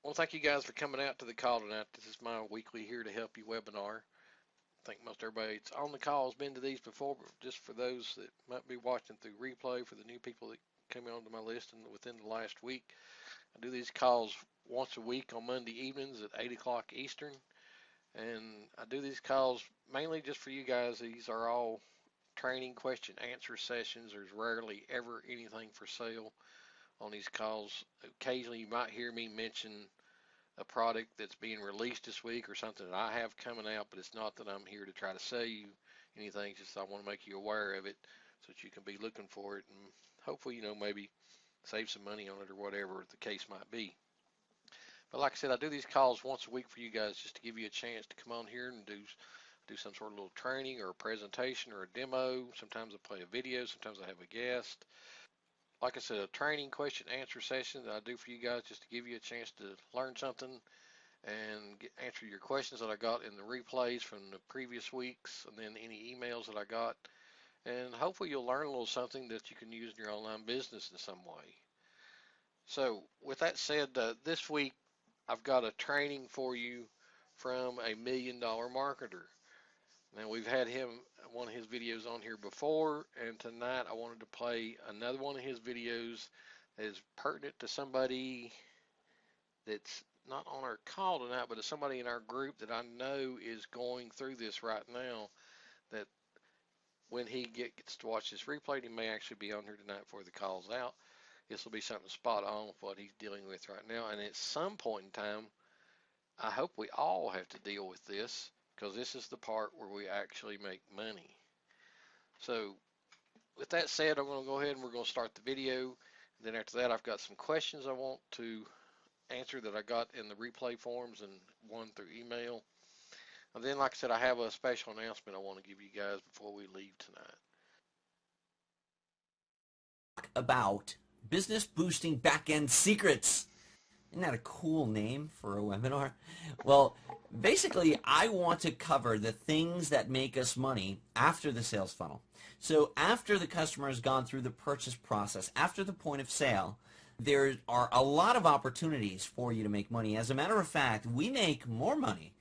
Well, thank you guys for coming out to the call tonight. This is my weekly Here to Help You webinar. I think most everybody that's on the call has been to these before, but just for those that might be watching through replay, for the new people that came onto my list and within the last week, I do these calls once a week on Monday evenings at 8 o'clock Eastern. And I do these calls mainly just for you guys. These are all training question answer sessions. There's rarely ever anything for sale on these calls. Occasionally you might hear me mention a product that's being released this week or something that I have coming out, but it's not that I'm here to try to sell you anything. It's just I want to make you aware of it so that you can be looking for it and hopefully, maybe save some money on it or whatever the case might be. But like I said, I do these calls once a week for you guys just to give you a chance to come on here and do some sort of little training or a presentation or a demo. Sometimes I play a video, sometimes I have a guest. Like I said, a training question answer session that I do for you guys just to give you a chance to learn something and answer your questions that I got in the replays from the previous weeks, and then any emails that I got. And hopefully you'll learn a little something that you can use in your online business in some way. So with that said, this week I've got a training for you from a $1 million marketer. Now, we've had one of his videos on here before, and tonight I wanted to play another one of his videos that is pertinent to somebody that's not on our call tonight, but it's somebody in our group that I know is going through this right now, that when he gets to watch this replay, he may actually be on here tonight before the call's out. This will be something spot on with what he's dealing with right now, and at some point in time, I hope we all have to deal with this, because this is the part where we actually make money. So with that said, I'm going to go ahead and we're going to start the video. And then after that, I've got some questions I want to answer that I got in the replay forms and one through email. And then, like I said, I have a special announcement I want to give you guys before we leave tonight. About business boosting back-end secrets. Isn't that a cool name for a webinar? Well, basically, I want to cover the things that make us money after the sales funnel. So after the customer has gone through the purchase process, after the point of sale, there are a lot of opportunities for you to make money. As a matter of fact, we make more money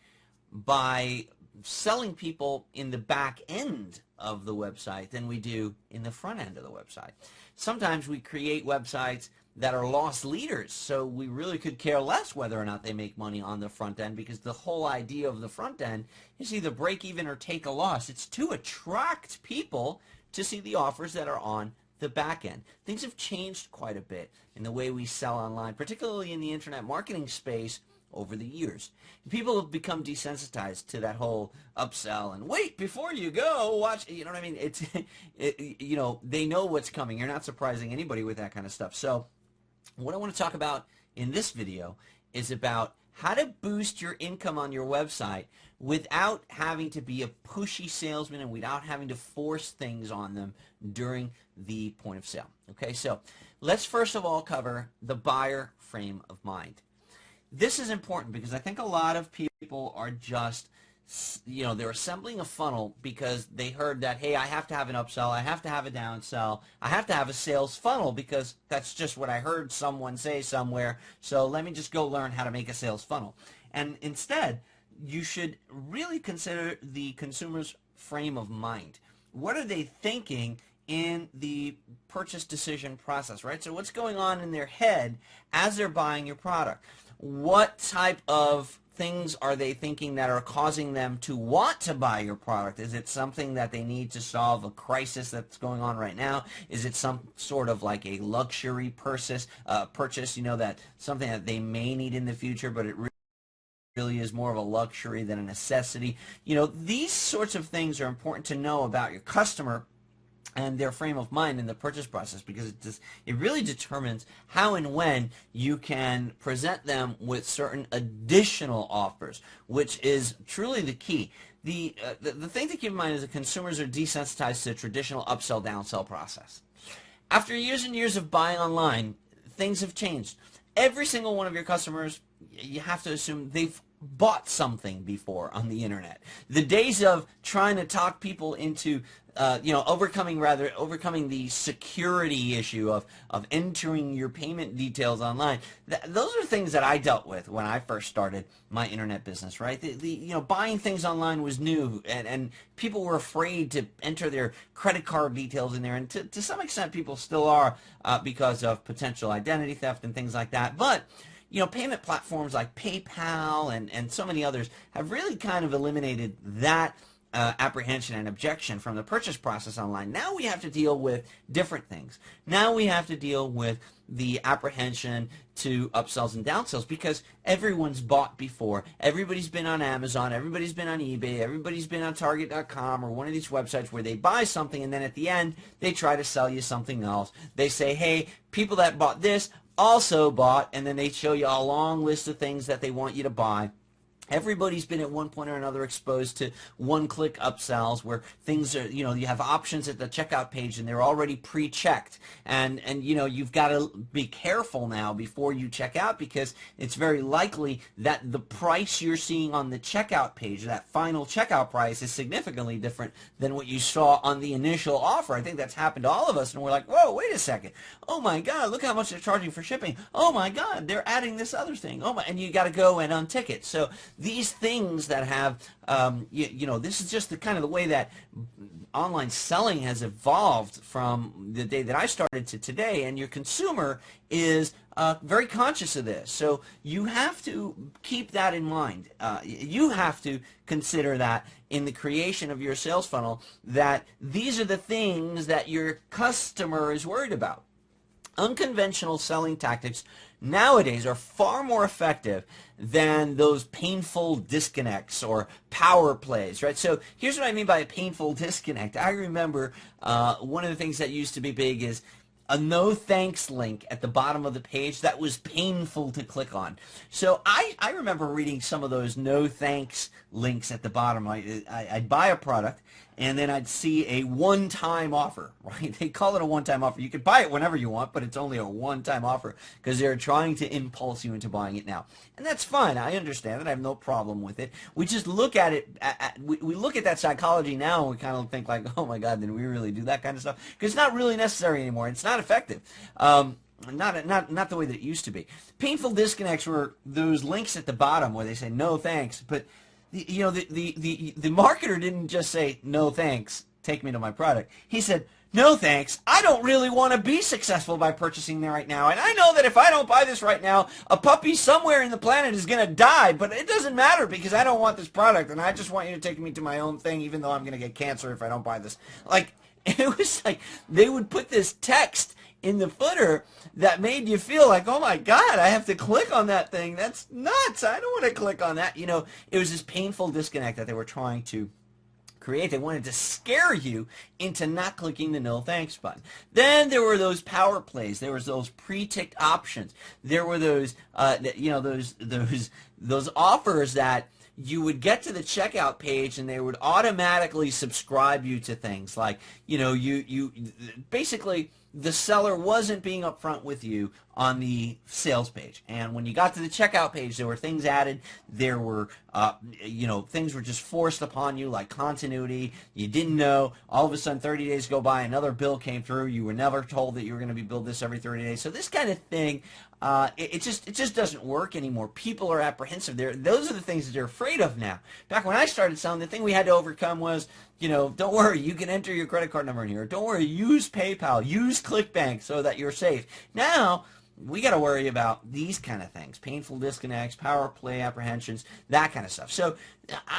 by selling people in the back end of the website than we do in the front end of the website. Sometimes we create websites that are loss leaders, so we really could care less whether or not they make money on the front end, because the whole idea of the front end is either break even or take a loss. It's to attract people to see the offers that are on the back end. Things have changed quite a bit in the way we sell online, particularly in the internet marketing space over the years. People have become desensitized to that whole upsell and wait before you go watch, you know what I mean? They know what's coming. You're not surprising anybody with that kind of stuff. So what I want to talk about in this video is about how to boost your income on your website without having to be a pushy salesman and without having to force things on them during the point of sale. Okay, so let's first of all cover the buyer frame of mind. This is important because I think a lot of people are just, they're assembling a funnel because they heard that, hey, I have to have an upsell, I have to have a downsell, I have to have a sales funnel because that's just what I heard someone say somewhere, so let me just go learn how to make a sales funnel. And instead, you should really consider the consumer's frame of mind. What are they thinking in the purchase decision process, right? So what's going on in their head as they're buying your product? What type of things are they thinking that are causing them to want to buy your product? Is it something that they need to solve a crisis that's going on right now? Is it some sort of like a luxury purchase, that something that they may need in the future, but it really is more of a luxury than a necessity? These sorts of things are important to know about your customer and their frame of mind in the purchase process, because it really determines how and when you can present them with certain additional offers, which is truly the key. The thing to keep in mind is that consumers are desensitized to the traditional upsell downsell process. After years and years of buying online, things have changed. Every single one of your customers, you have to assume they've bought something before on the internet. The days of trying to talk people into overcoming the security issue of entering your payment details online. Those are things that I dealt with when I first started my internet business, right? Buying things online was new, and people were afraid to enter their credit card details in there, and to some extent people still are, because of potential identity theft and things like that. But payment platforms like PayPal and so many others have really kind of eliminated that apprehension and objection from the purchase process online. Now we have to deal with different things. Now we have to deal with the apprehension to upsells and downsells, because everyone's bought before. Everybody's been on Amazon, everybody's been on eBay, everybody's been on Target.com or one of these websites where they buy something and then at the end they try to sell you something else. They say, hey, people that bought this also bought, and then they show you a long list of things that they want you to buy. Everybody's been at one point or another exposed to one-click upsells where things are, you have options at the checkout page and they're already pre-checked. And you've got to be careful now before you check out, because it's very likely that the price you're seeing on the checkout page, that final checkout price, is significantly different than what you saw on the initial offer. I think that's happened to all of us, and we're like, whoa, wait a second. Oh my God, look how much they're charging for shipping. Oh my God, they're adding this other thing. And you got to go and untick it. So these things that have, this is just the kind of the way that online selling has evolved from the day that I started to today, and your consumer is very conscious of this. So you have to keep that in mind. You have to consider that in the creation of your sales funnel, that these are the things that your customer is worried about. Unconventional selling tactics nowadays are far more effective than those painful disconnects or power plays, right? So here's what I mean by a painful disconnect. I remember one of the things that used to be big is a no thanks link at the bottom of the page that was painful to click on. So I remember reading some of those no thanks links at the bottom. I'd buy a product, and then I'd see a one-time offer, right? They call it a one-time offer. You can buy it whenever you want, but it's only a one-time offer because they're trying to impulse you into buying it now. And that's fine. I understand that. I have no problem with it. We just look at it, we look at that psychology now, and we kind of think like, oh my God, did we really do that kind of stuff? Because it's not really necessary anymore. It's not effective. Not the way that it used to be. Painful disconnects were those links at the bottom where they say no thanks, but the marketer didn't just say no thanks, take me to my product. He said, no thanks, I don't really want to be successful by purchasing there right now, and I know that if I don't buy this right now, a puppy somewhere in the planet is going to die, but it doesn't matter because I don't want this product, and I just want you to take me to my own thing, even though I'm going to get cancer if I don't buy this. Like, it was like they would put this text in the footer that made you feel like, oh my God, I have to click on that thing. That's nuts. I don't want to click on that. It was this painful disconnect that they were trying to create. They wanted to scare you into not clicking the no thanks button. Then there were those power plays. There was those pre-ticked options. There were those, those offers that you would get to the checkout page and they would automatically subscribe you to things like, you basically the seller wasn't being upfront with you on the sales page. And when you got to the checkout page, there were things added. There were, things were just forced upon you, like continuity. You didn't know. All of a sudden, 30 days go by, another bill came through. You were never told that you were going to be billed this every 30 days. So this kind of thing, it just doesn't work anymore. People are apprehensive. Those are the things that they're afraid of now. Back when I started selling, the thing we had to overcome was, don't worry, you can enter your credit card number in here. Don't worry, use PayPal, use ClickBank so that you're safe. Now, we got to worry about these kind of things, painful disconnects, power play apprehensions, that kind of stuff. So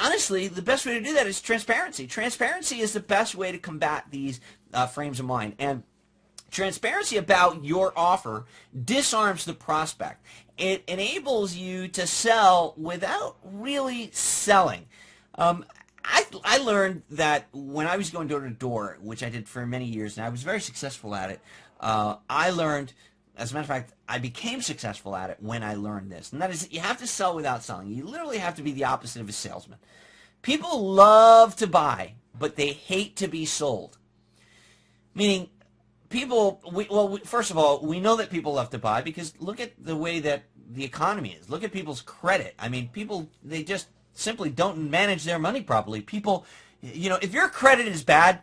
honestly, the best way to do that is transparency. Transparency is the best way to combat these frames of mind. And transparency about your offer disarms the prospect. It enables you to sell without really selling. I learned that when I was going door to door, which I did for many years, and I was very successful at it, I learned, as a matter of fact, I became successful at it when I learned this. And that is, you have to sell without selling. You literally have to be the opposite of a salesman. People love to buy, but they hate to be sold. Meaning, first of all, we know that people love to buy because look at the way that the economy is. Look at people's credit. I mean, people, they just simply don't manage their money properly. People, if your credit is bad,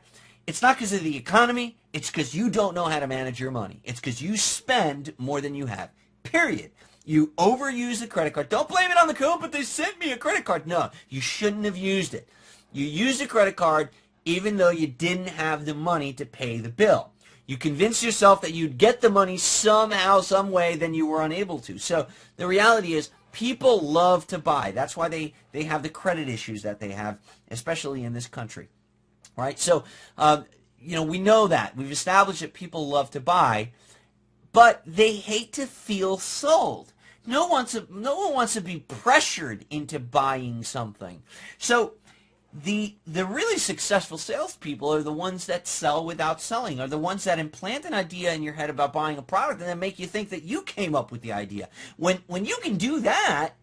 it's not because of the economy. It's because you don't know how to manage your money. It's because you spend more than you have. Period. You overuse the credit card. Don't blame it on the code, but they sent me a credit card. No, you shouldn't have used it. You used a credit card even though you didn't have the money to pay the bill. You convinced yourself that you'd get the money somehow, some way, then you were unable to. So the reality is people love to buy. That's why they have the credit issues that they have, especially in this country. Right? So, we know that. We've established that people love to buy, but they hate to feel sold. No one wants to be pressured into buying something. So the really successful salespeople are the ones that sell without selling, are the ones that implant an idea in your head about buying a product and then make you think that you came up with the idea. When you can do that,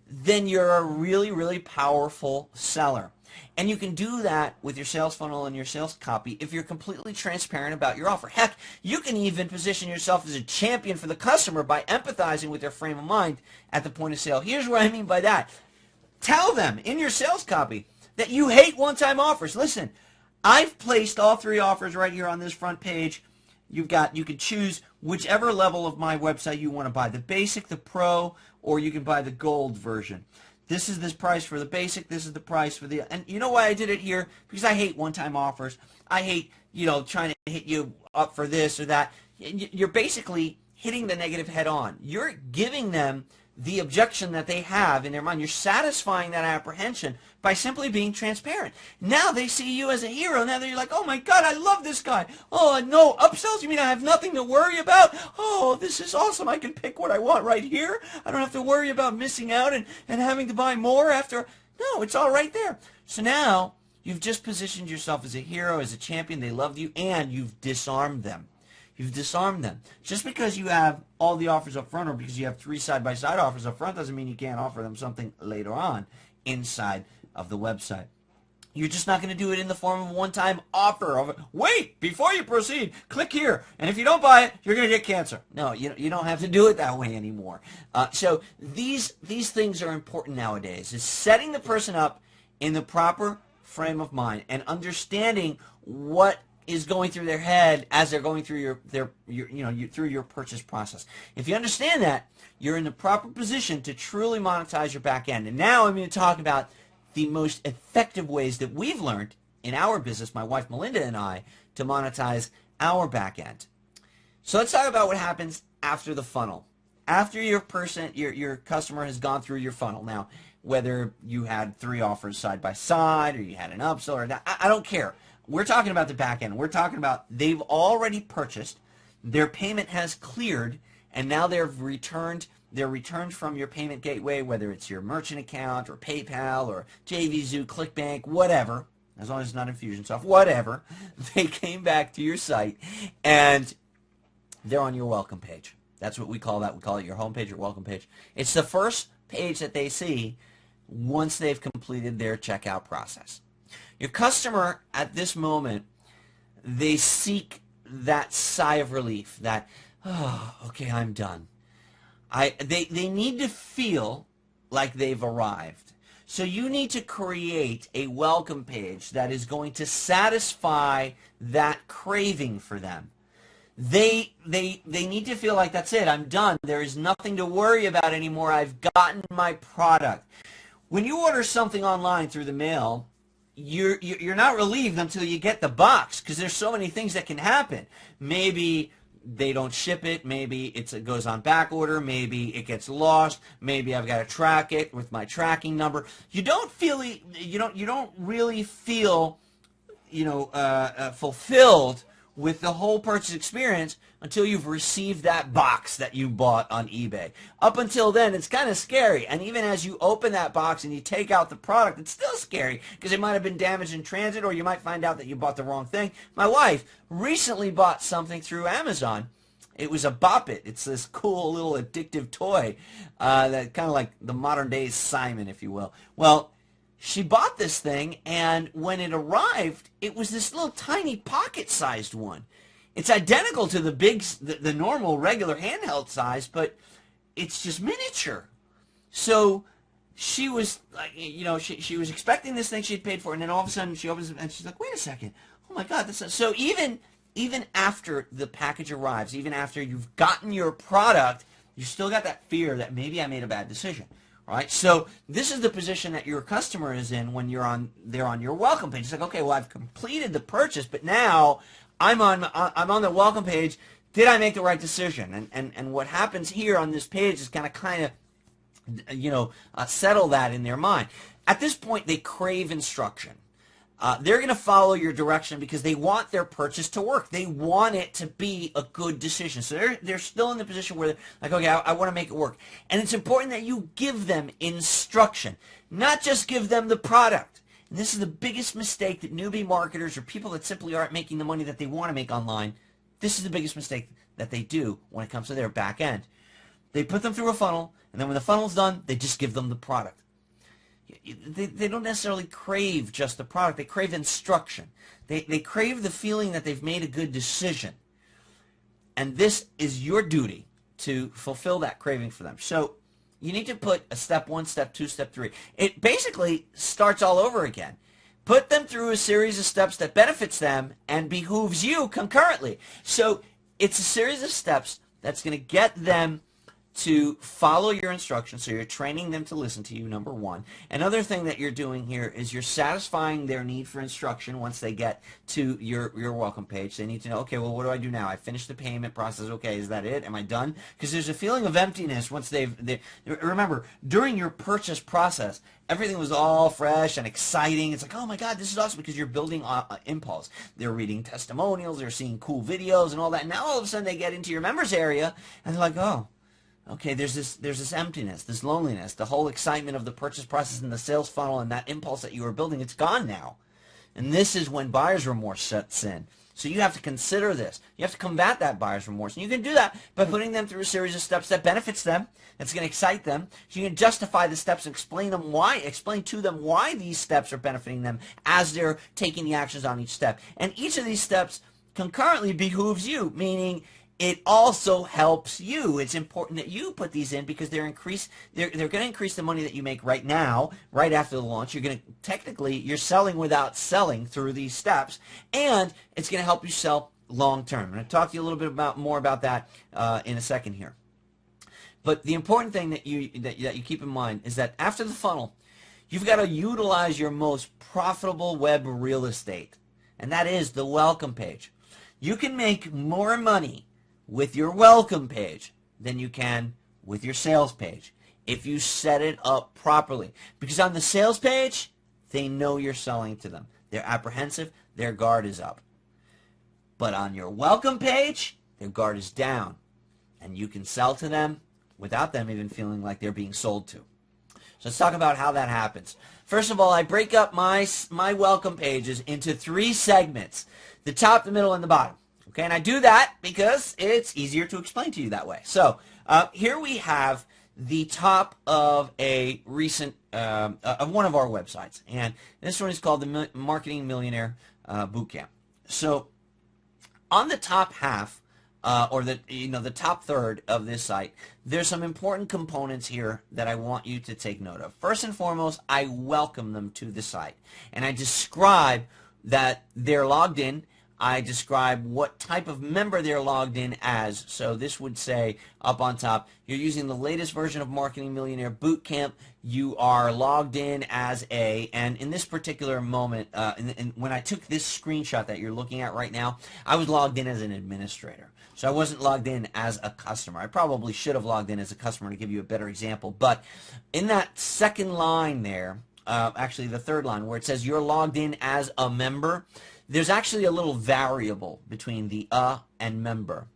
then you're a really, really powerful seller. And you can do that with your sales funnel and your sales copy if you're completely transparent about your offer. Heck, you can even position yourself as a champion for the customer by empathizing with their frame of mind at the point of sale. Here's what I mean by that. Tell them in your sales copy that you hate one-time offers. Listen, I've placed all 3 offers right here on this front page. You can choose whichever level of my website you want to buy, the basic, the pro, or you can buy the gold version. This is this price for the basic, this is the price for the, and you know why I did it here? Because I hate one-time offers. I hate, trying to hit you up for this or that. You're basically hitting the negative head on. You're giving them the objection that they have in their mind. You're satisfying that apprehension by simply being transparent. Now they see you as a hero. Now they're like, oh my God, I love this guy. Oh, no, upsells? You mean I have nothing to worry about? Oh, this is awesome. I can pick what I want right here. I don't have to worry about missing out and having to buy more after. No, it's all right there. So now you've just positioned yourself as a hero, as a champion. They love you, and you've disarmed them. You've disarmed them. Just because you have all the offers up front or because you have 3 side-by-side offers up front doesn't mean you can't offer them something later on inside of the website. You're just not going to do it in the form of a one-time offer of, wait, before you proceed, click here, and if you don't buy it, you're going to get cancer. No, you don't have to do it that way anymore. So these things are important nowadays, is setting the person up in the proper frame of mind and understanding what is going through their head as they're going through through your purchase process. If you understand that, you're in the proper position to truly monetize your back end. And now I'm going to talk about the most effective ways that we've learned in our business, my wife Melinda and I, to monetize our back end. So let's talk about what happens after the funnel. After your customer has gone through your funnel. Now, whether you had 3 offers side by side or you had an upsell or not, I don't care. We're talking about the back end. We're talking about they've already purchased, their payment has cleared, and now they're returned from your payment gateway, whether it's your merchant account or PayPal or JVZoo, ClickBank, whatever, as long as it's not Infusionsoft, whatever. They came back to your site, and they're on your welcome page. That's what we call that. We call it your home page or welcome page. It's the first page that they see once they've completed their checkout process. Your customer, at this moment, they seek that sigh of relief, that, oh, okay, I'm done. They need to feel like they've arrived. So you need to create a welcome page that is going to satisfy that craving for them. They need to feel like, that's it, I'm done. There is nothing to worry about anymore. I've gotten my product. When you order something online through the mail, you're not relieved until you get the box, because there's so many things that can happen. Maybe they don't ship it. Maybe it goes on back order. Maybe it gets lost. Maybe I've got to track it with my tracking number. You don't really feel fulfilled with the whole purchase experience until you've received that box that you bought on eBay. Up until then, it's kind of scary. And even as you open that box and you take out the product, it's still scary because it might have been damaged in transit, or you might find out that you bought the wrong thing. My wife recently bought something through Amazon. It was a Bop It. It's this cool little addictive toy that kind of like the modern day Simon, if you will. Well, she bought this thing, and when it arrived, it was this little tiny pocket-sized one. It's identical to the normal, regular handheld size, but it's just miniature. So she was like, she was expecting this thing she had paid for, and then all of a sudden she opens it and she's like, wait a second, oh my God, this is... So even after the package arrives, even after you've gotten your product, you still got that fear that maybe I made a bad decision, right? So this is the position that your customer is in when they're on your welcome page. It's like, okay, well, I've completed the purchase, but now I'm on the welcome page. Did I make the right decision? And what happens here on this page is kind of settle that in their mind. At this point, they crave instruction. They're going to follow your direction because they want their purchase to work. They want it to be a good decision. So they're still in the position where they're like, okay, I want to make it work. And it's important that you give them instruction, not just give them the product. And this is the biggest mistake that newbie marketers or people that simply aren't making the money that they want to make online, this is the biggest mistake that they do when it comes to their back end. They put them through a funnel, and then when the funnel's done, they just give them the product. They don't necessarily crave just the product. They crave instruction. They crave the feeling that they've made a good decision. And this is your duty to fulfill that craving for them. So you need to put a step 1, step 2, step 3. It basically starts all over again. Put them through a series of steps that benefits them and behooves you concurrently. So it's a series of steps that's going to get them to follow your instructions. So you're training them to listen to you, number one. Another thing that you're doing here is you're satisfying their need for instruction once they get to your welcome page. They need to know, okay, well, what do I do now? I finished the payment process. Okay, is that it? Am I done? Because there's a feeling of emptiness once remember, during your purchase process, everything was all fresh and exciting. It's like, oh my God, this is awesome, because you're building impulse. They're reading testimonials, they're seeing cool videos and all that. And now all of a sudden they get into your members area and they're like, oh, okay, there's this emptiness, this loneliness, the whole excitement of the purchase process and the sales funnel and that impulse that you were building, it's gone now. And this is when buyer's remorse sets in. So you have to consider this. You have to combat that buyer's remorse. And you can do that by putting them through a series of steps that benefits them, that's going to excite them. So you can justify the steps and explain to them why these steps are benefiting them as they're taking the actions on each step. And each of these steps concurrently behooves you, meaning it also helps you. It's important that you put these in because they're going to increase the money that you make right now, right after the launch. You're selling without selling through these steps, and it's going to help you sell long term. I'm going to talk to you a little bit more about that in a second here. But the important thing that you keep in mind is that after the funnel, you've got to utilize your most profitable web real estate, and that is the welcome page. You can make more money with your welcome page than you can with your sales page if you set it up properly. Because on the sales page, they know you're selling to them. They're apprehensive, their guard is up. But on your welcome page, their guard is down, and you can sell to them without them even feeling like they're being sold to. So let's talk about how that happens. First of all, I break up my welcome pages into 3 segments: the top, the middle, and the bottom. Okay, and I do that because it's easier to explain to you that way. So here we have the top of a recent of one of our websites, and this one is called the Marketing Millionaire Bootcamp. So on the top half, or the top third of this site, there's some important components here that I want you to take note of. First and foremost, I welcome them to the site, and I describe that they're logged in. I describe what type of member they're logged in as. So this would say up on top, you're using the latest version of Marketing Millionaire Bootcamp. You are logged in as and in this particular moment, when I took this screenshot that you're looking at right now, I was logged in as an administrator. So I wasn't logged in as a customer. I probably should have logged in as a customer to give you a better example. But in that second line there, actually the third line where it says you're logged in as a member, there's actually a little variable between the and member.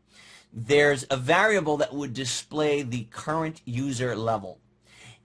There's a variable that would display the current user level.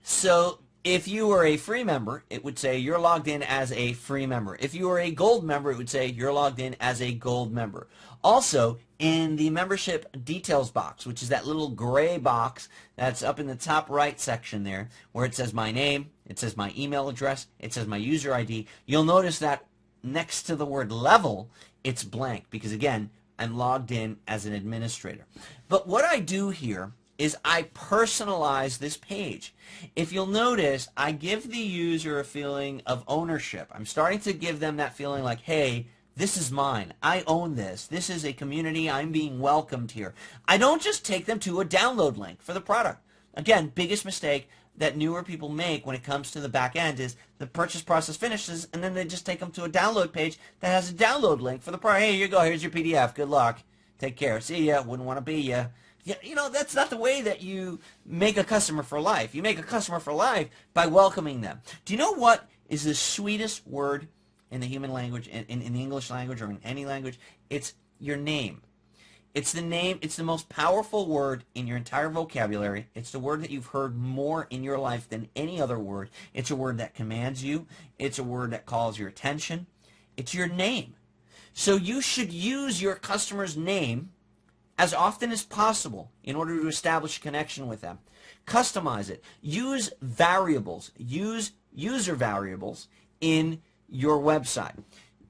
So if you were a free member, it would say you're logged in as a free member. If you were a gold member, it would say you're logged in as a gold member. Also, in the membership details box, which is that little gray box that's up in the top right section there, where it says my name, it says my email address, it says my user ID, you'll notice that next to the word level, it's blank because, again, I'm logged in as an administrator. But what I do here is I personalize this page. If you'll notice, I give the user a feeling of ownership. I'm starting to give them that feeling like, hey, this is mine. I own this. This is a community. I'm being welcomed here. I don't just take them to a download link for the product. Again, biggest mistake that newer people make when it comes to the back end is the purchase process finishes and then they just take them to a download page that has a download link for the product. Hey, here you go. Here's your PDF. Good luck. Take care. See ya. Wouldn't want to be ya. Yeah, you know, that's not the way that you make a customer for life. You make a customer for life by welcoming them. Do you know what is the sweetest word in the human language, in the English language or in any language? It's your name. It's the name. It's the most powerful word in your entire vocabulary. It's the word that you've heard more in your life than any other word. It's a word that commands you. It's a word that calls your attention. It's your name. So you should use your customer's name as often as possible in order to establish a connection with them. Customize it. Use variables. Use user variables in your website.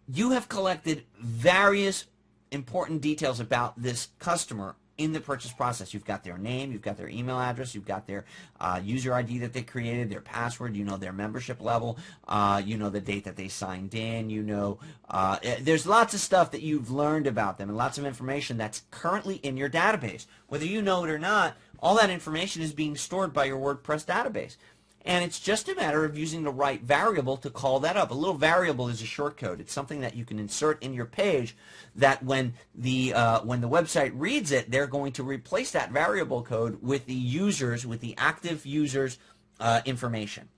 You have collected various important details about this customer in the purchase process. You've got their name, you've got their email address, you've got their user ID that they created, their password, you know their membership level, you know the date that they signed in, you know, there's lots of stuff that you've learned about them and lots of information that's currently in your database. Whether you know it or not, all that information is being stored by your WordPress database. And it's just a matter of using the right variable to call that up. A little variable is a shortcode. It's something that you can insert in your page that when the website reads it, they're going to replace that variable code with the users, with the active users' information.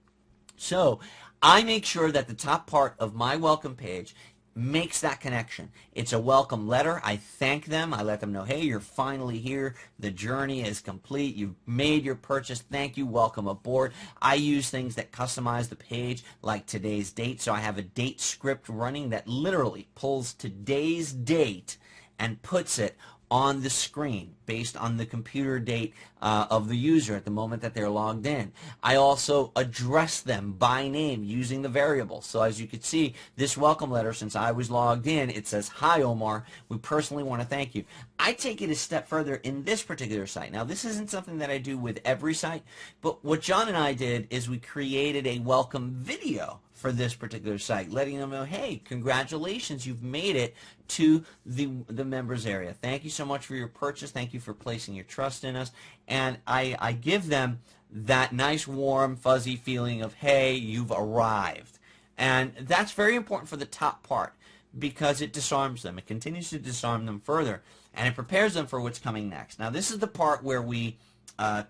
So I make sure that the top part of my welcome page makes that connection. It's a welcome letter. I thank them. I let them know, hey, you're finally here. The journey is complete. You've made your purchase. Thank you. Welcome aboard. I use things that customize the page, like today's date. So I have a date script running that literally pulls today's date and puts it on the screen based on the computer date of the user at the moment that they're logged in. I also address them by name using the variable. So as you can see, this welcome letter, since I was logged in, it says, hi Omar, we personally want to thank you. I take it a step further in this particular site. Now this isn't something that I do with every site, but what John and I did is we created a welcome video for this particular site, letting them know, hey, congratulations, you've made it to the members area. Thank you so much for your purchase. Thank you for placing your trust in us. And I give them that nice, warm, fuzzy feeling of, hey, you've arrived. And that's very important for the top part because it disarms them. It continues to disarm them further, and it prepares them for what's coming next. Now, this is the part where we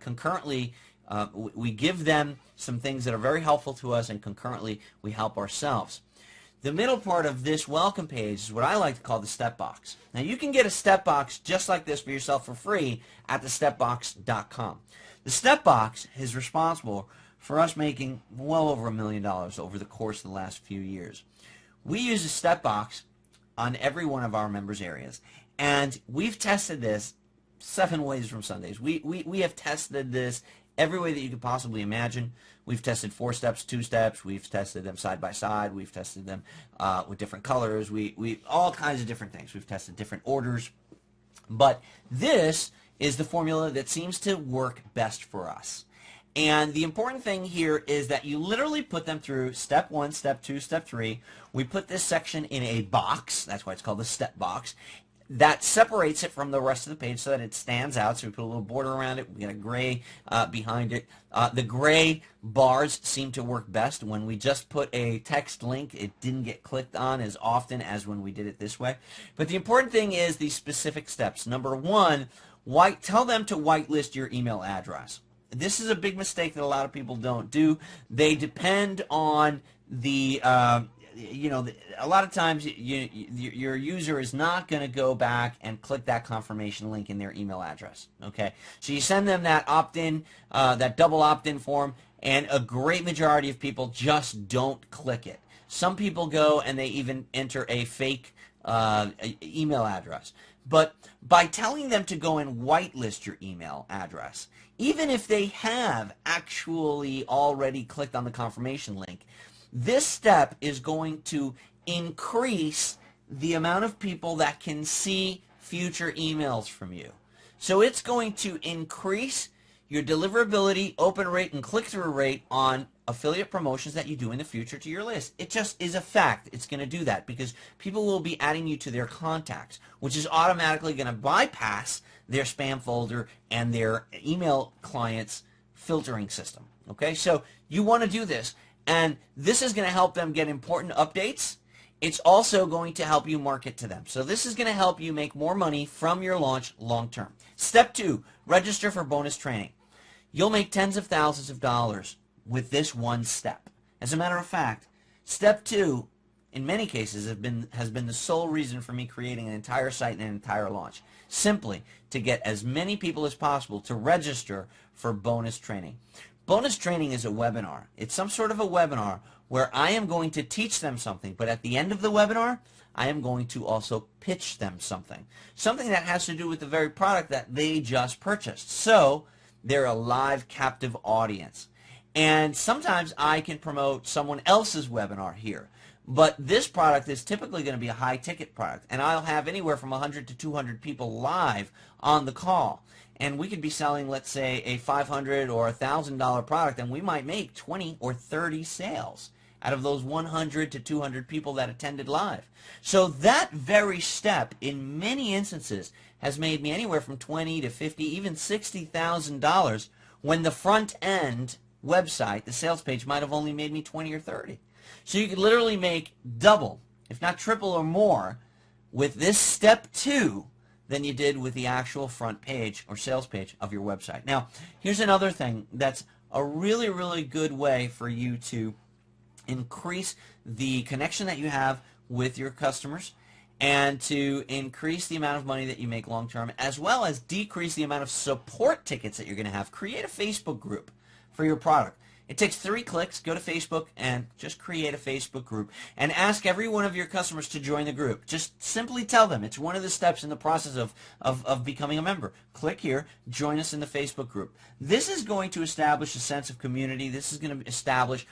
concurrently we give them some things that are very helpful to us, and concurrently we help ourselves. The middle part of this welcome page is what I like to call the step box. Now you can get a step box just like this for yourself for free at thestepbox.com. The step box is responsible for us making well over $1 million over the course of the last few years. We use a step box on every one of our members areas, and we've tested this 7 ways from Sundays. We have tested this every way that you could possibly imagine. We've tested 4 steps, 2 steps. We've tested them side by side. We've tested them with different colors. We all kinds of different things. We've tested different orders. But this is the formula that seems to work best for us. And the important thing here is that you literally put them through step 1, step 2, step 3. We put this section in a box. That's why it's called the step box. That separates it from the rest of the page so that it stands out. So we put a little border around it. We get a gray behind it. The gray bars seem to work best. When we just put a text link, it didn't get clicked on as often as when we did it this way. But the important thing is the specific steps. Number 1, tell them to whitelist your email address. This is a big mistake that a lot of people don't do. They depend on the a lot of times your user is not going to go back and click that confirmation link in their email address. Okay, so you send them that opt-in, that double opt-in form, and a great majority of people just don't click it. Some people go and they even enter a fake email address. But by telling them to go and whitelist your email address, even if they have actually already clicked on the confirmation link, this step is going to increase the amount of people that can see future emails from you. So it's going to increase your deliverability, open rate, and click-through rate on affiliate promotions that you do in the future to your list. It just is a fact. It's going to do that because people will be adding you to their contacts, which is automatically going to bypass their spam folder and their email clients filtering system. Okay, so you want to do this, and this is going to help them get important updates. It's also going to help you market to them. So this is going to help you make more money from your launch long term. Step 2, register for bonus training. You'll make tens of thousands of dollars with this one step. As a matter of fact, step 2, in many cases, has been the sole reason for me creating an entire site and an entire launch. Simply to get as many people as possible to register for bonus training. Bonus training is a webinar. It's some sort of a webinar where I am going to teach them something, but at the end of the webinar, I am going to also pitch them something. Something that has to do with the very product that they just purchased. So they're a live captive audience. And sometimes I can promote someone else's webinar here. But this product is typically going to be a high-ticket product, and I'll have anywhere from 100 to 200 people live on the call. And we could be selling, let's say, a $500 or $1,000 product, and we might make 20 or 30 sales out of those 100 to 200 people that attended live. So that very step, in many instances, has made me anywhere from 20 to 50, even $60,000, when the front-end website, the sales page, might have only made me 20 or 30. So you could literally make double, if not triple or more, with this step 2 than you did with the actual front page or sales page of your website. Now, here's another thing that's a really, really good way for you to increase the connection that you have with your customers and to increase the amount of money that you make long term, as well as decrease the amount of support tickets that you're going to have. Create a Facebook group for your product. It takes 3 clicks. Go to Facebook and just create a Facebook group and ask every one of your customers to join the group. Just simply tell them. It's one of the steps in the process of becoming a member. Click here, join us in the Facebook group. This is going to establish a sense of community. This is going to establish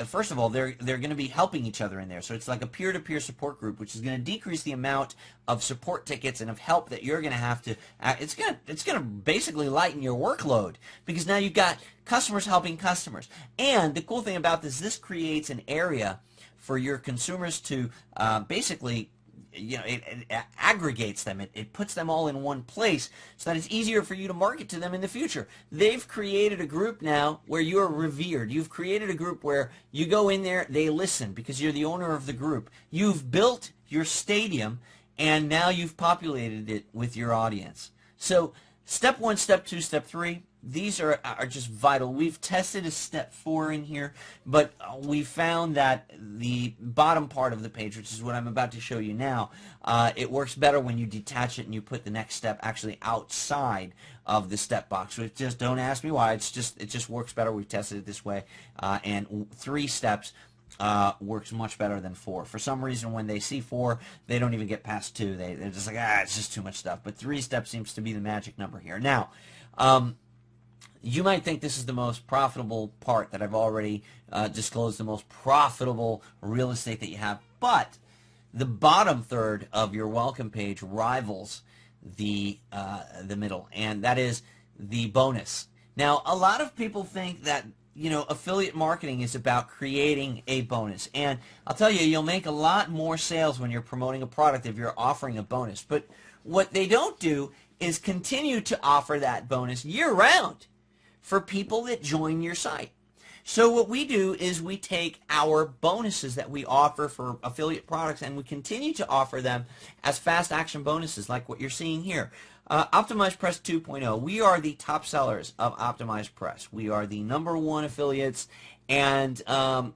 first of all, they're going to be helping each other in there. So it's like a peer-to-peer support group, which is going to decrease the amount of support tickets and of help that you're going to have to. It's going to basically lighten your workload because now you've got customers helping customers. And the cool thing about this creates an area for your consumers to basically. It aggregates them. It puts them all in one place so that it's easier for you to market to them in the future. They've created a group now where you're revered. You've created a group where you go in there, they listen because you're the owner of the group. You've built your stadium, and now you've populated it with your audience. So step 1, step 2, step 3, these are just vital. We've tested a step 4 in here, but we found that the bottom part of the page, which is what I'm about to show you now, it works better when you detach it and you put the next step actually outside of the step box. So just don't ask me why. It just works better. We've tested it this way, and 3 steps works much better than 4. For some reason, when they see 4, they don't even get past 2. They're just like, it's just too much stuff. But 3 steps seems to be the magic number here. Now, you might think this is the most profitable part that I've already disclosed, the most profitable real estate that you have, but the bottom third of your welcome page rivals the middle, and that is the bonus. Now, a lot of people think that affiliate marketing is about creating a bonus, and I'll tell you, you'll make a lot more sales when you're promoting a product if you're offering a bonus. But what they don't do is continue to offer that bonus year-round for people that join your site. So what we do is we take our bonuses that we offer for affiliate products and we continue to offer them as fast action bonuses like what you're seeing here. Optimized Press 2.0, we are the top sellers of Optimized Press. We are the #1 affiliates, and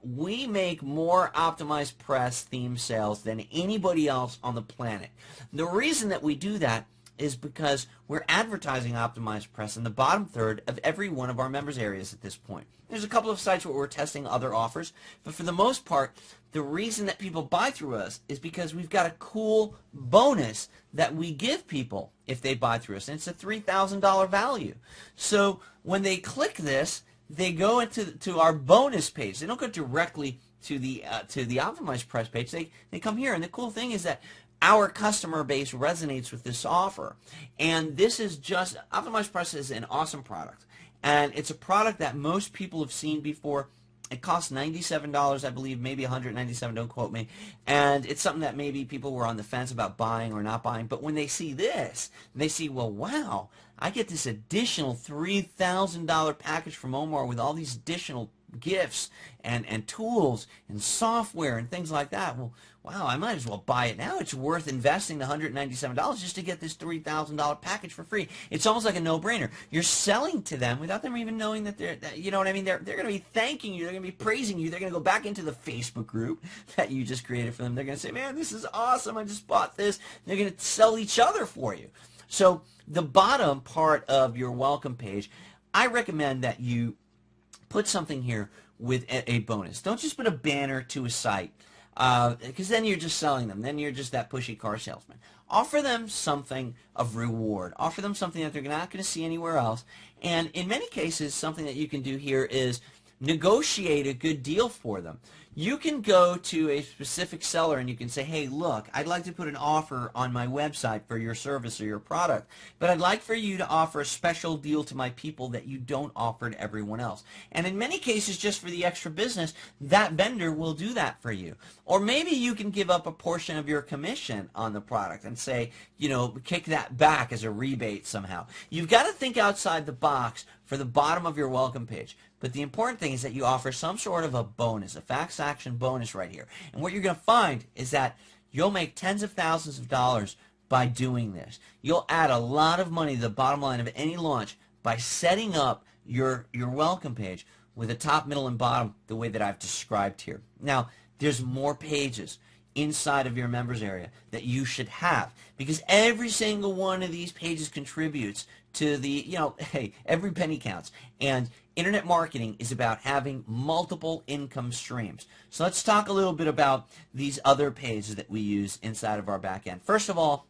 we make more Optimized Press theme sales than anybody else on the planet. The reason that we do that is because we're advertising Optimized Press in the bottom third of every one of our members areas at this point. There's a couple of sites where we're testing other offers, but for the most part, the reason that people buy through us is because we've got a cool bonus that we give people if they buy through us, and it's a $3,000 value. So when they click this, they go into our bonus page. They don't go directly to the Optimized Press page. They come here, and the cool thing is that our customer base resonates with this offer. And this is just, Optimized Press is an awesome product. And it's a product that most people have seen before. It costs $97, I believe, maybe $197, don't quote me. And it's something that maybe people were on the fence about buying or not buying. But when they see this, they see, well, wow, I get this additional $3,000 package from Omar with all these additional gifts and tools and software and things like that. Well, wow, I might as well buy it now. It's worth investing the $197 just to get this $3,000 package for free. It's almost like a no-brainer. You're selling to them without them even knowing that you know what I mean? They're going to be thanking you. They're going to be praising you. They're going to go back into the Facebook group that you just created for them. They're going to say, man, this is awesome. I just bought this. They're going to sell each other for you. So the bottom part of your welcome page, I recommend that you put something here with a bonus. Don't just put a banner to a site, because then you're just selling them. Then you're just that pushy car salesman. Offer them something of reward. Offer them something that they're not going to see anywhere else. And in many cases, something that you can do here is negotiate a good deal for them. You can go to a specific seller and you can say, hey, look, I'd like to put an offer on my website for your service or your product, but I'd like for you to offer a special deal to my people that you don't offer to everyone else. And in many cases, just for the extra business, that vendor will do that for you. Or maybe you can give up a portion of your commission on the product and say, you know, kick that back as a rebate somehow. You've got to think outside the box for the bottom of your welcome page. But the important thing is that you offer some sort of a bonus, a fast action bonus right here. And what you're going to find is that you'll make tens of thousands of dollars by doing this. You'll add a lot of money to the bottom line of any launch by setting up your welcome page with a top, middle, and bottom the way that I've described here. Now, there's more pages inside of your members area that you should have, because every single one of these pages contributes to the, you know, hey, every penny counts. And internet marketing is about having multiple income streams. So let's talk a little bit about these other pages that we use inside of our back end. First of all,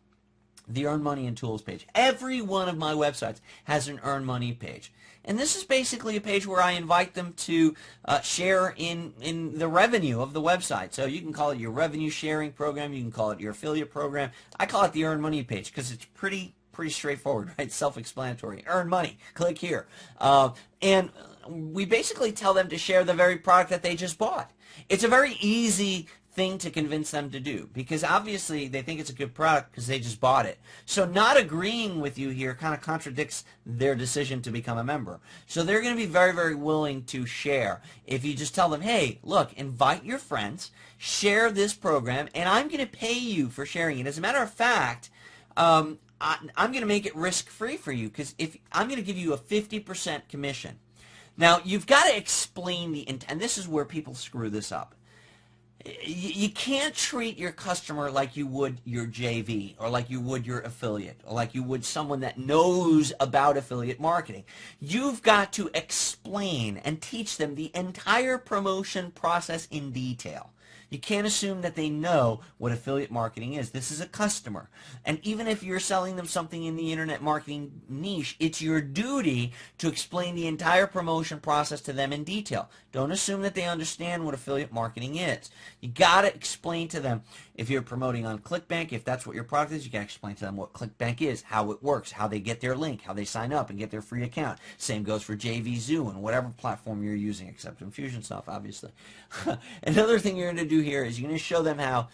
the Earn Money and Tools page. Every one of my websites has an Earn Money page. And this is basically a page where I invite them to share in the revenue of the website. So you can call it your revenue sharing program. You can call it your affiliate program. I call it the Earn Money page because it's pretty straightforward, right? Self-explanatory. Earn money. Click here. And we basically tell them to share the very product that they just bought. It's a very easy thing to convince them to do, because obviously they think it's a good product because they just bought it. So not agreeing with you here kind of contradicts their decision to become a member. So they're going to be very, very willing to share if you just tell them, hey, look, invite your friends, share this program, and I'm going to pay you for sharing it. As a matter of fact, I'm going to make it risk-free for you, because if I'm going to give you a 50% commission. Now, you've got to explain the intent, and this is where people screw this up. You can't treat your customer like you would your JV, or like you would your affiliate, or like you would someone that knows about affiliate marketing. You've got to explain and teach them the entire promotion process in detail. You can't assume that they know what affiliate marketing is. This is a customer. And even if you're selling them something in the internet marketing niche, it's your duty to explain the entire promotion process to them in detail. Don't assume that they understand what affiliate marketing is. You got to explain to them. If you're promoting on ClickBank, if that's what your product is, you got to explain to them what ClickBank is, how it works, how they get their link, how they sign up and get their free account. Same goes for JVZoo and whatever platform you're using, except Infusionsoft, obviously. Another thing you're going to do here is you're going to show them how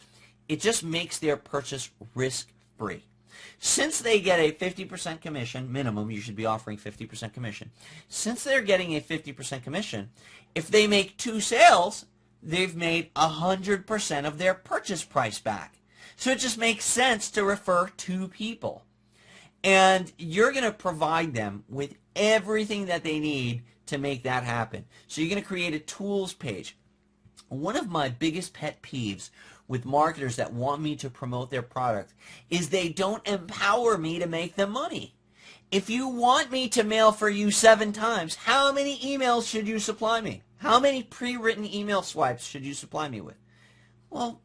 it just makes their purchase risk-free. Since they get a 50% commission, minimum, you should be offering 50% commission. Since they're getting a 50% commission, if they make 2 sales, they've made 100% of their purchase price back. So it just makes sense to refer 2 people. And you're going to provide them with everything that they need to make that happen. So you're going to create a tools page. One of my biggest pet peeves with marketers that want me to promote their product is they don't empower me to make them money. If you want me to mail for you 7 times, how many emails should you supply me? How many pre-written email swipes should you supply me with? Well,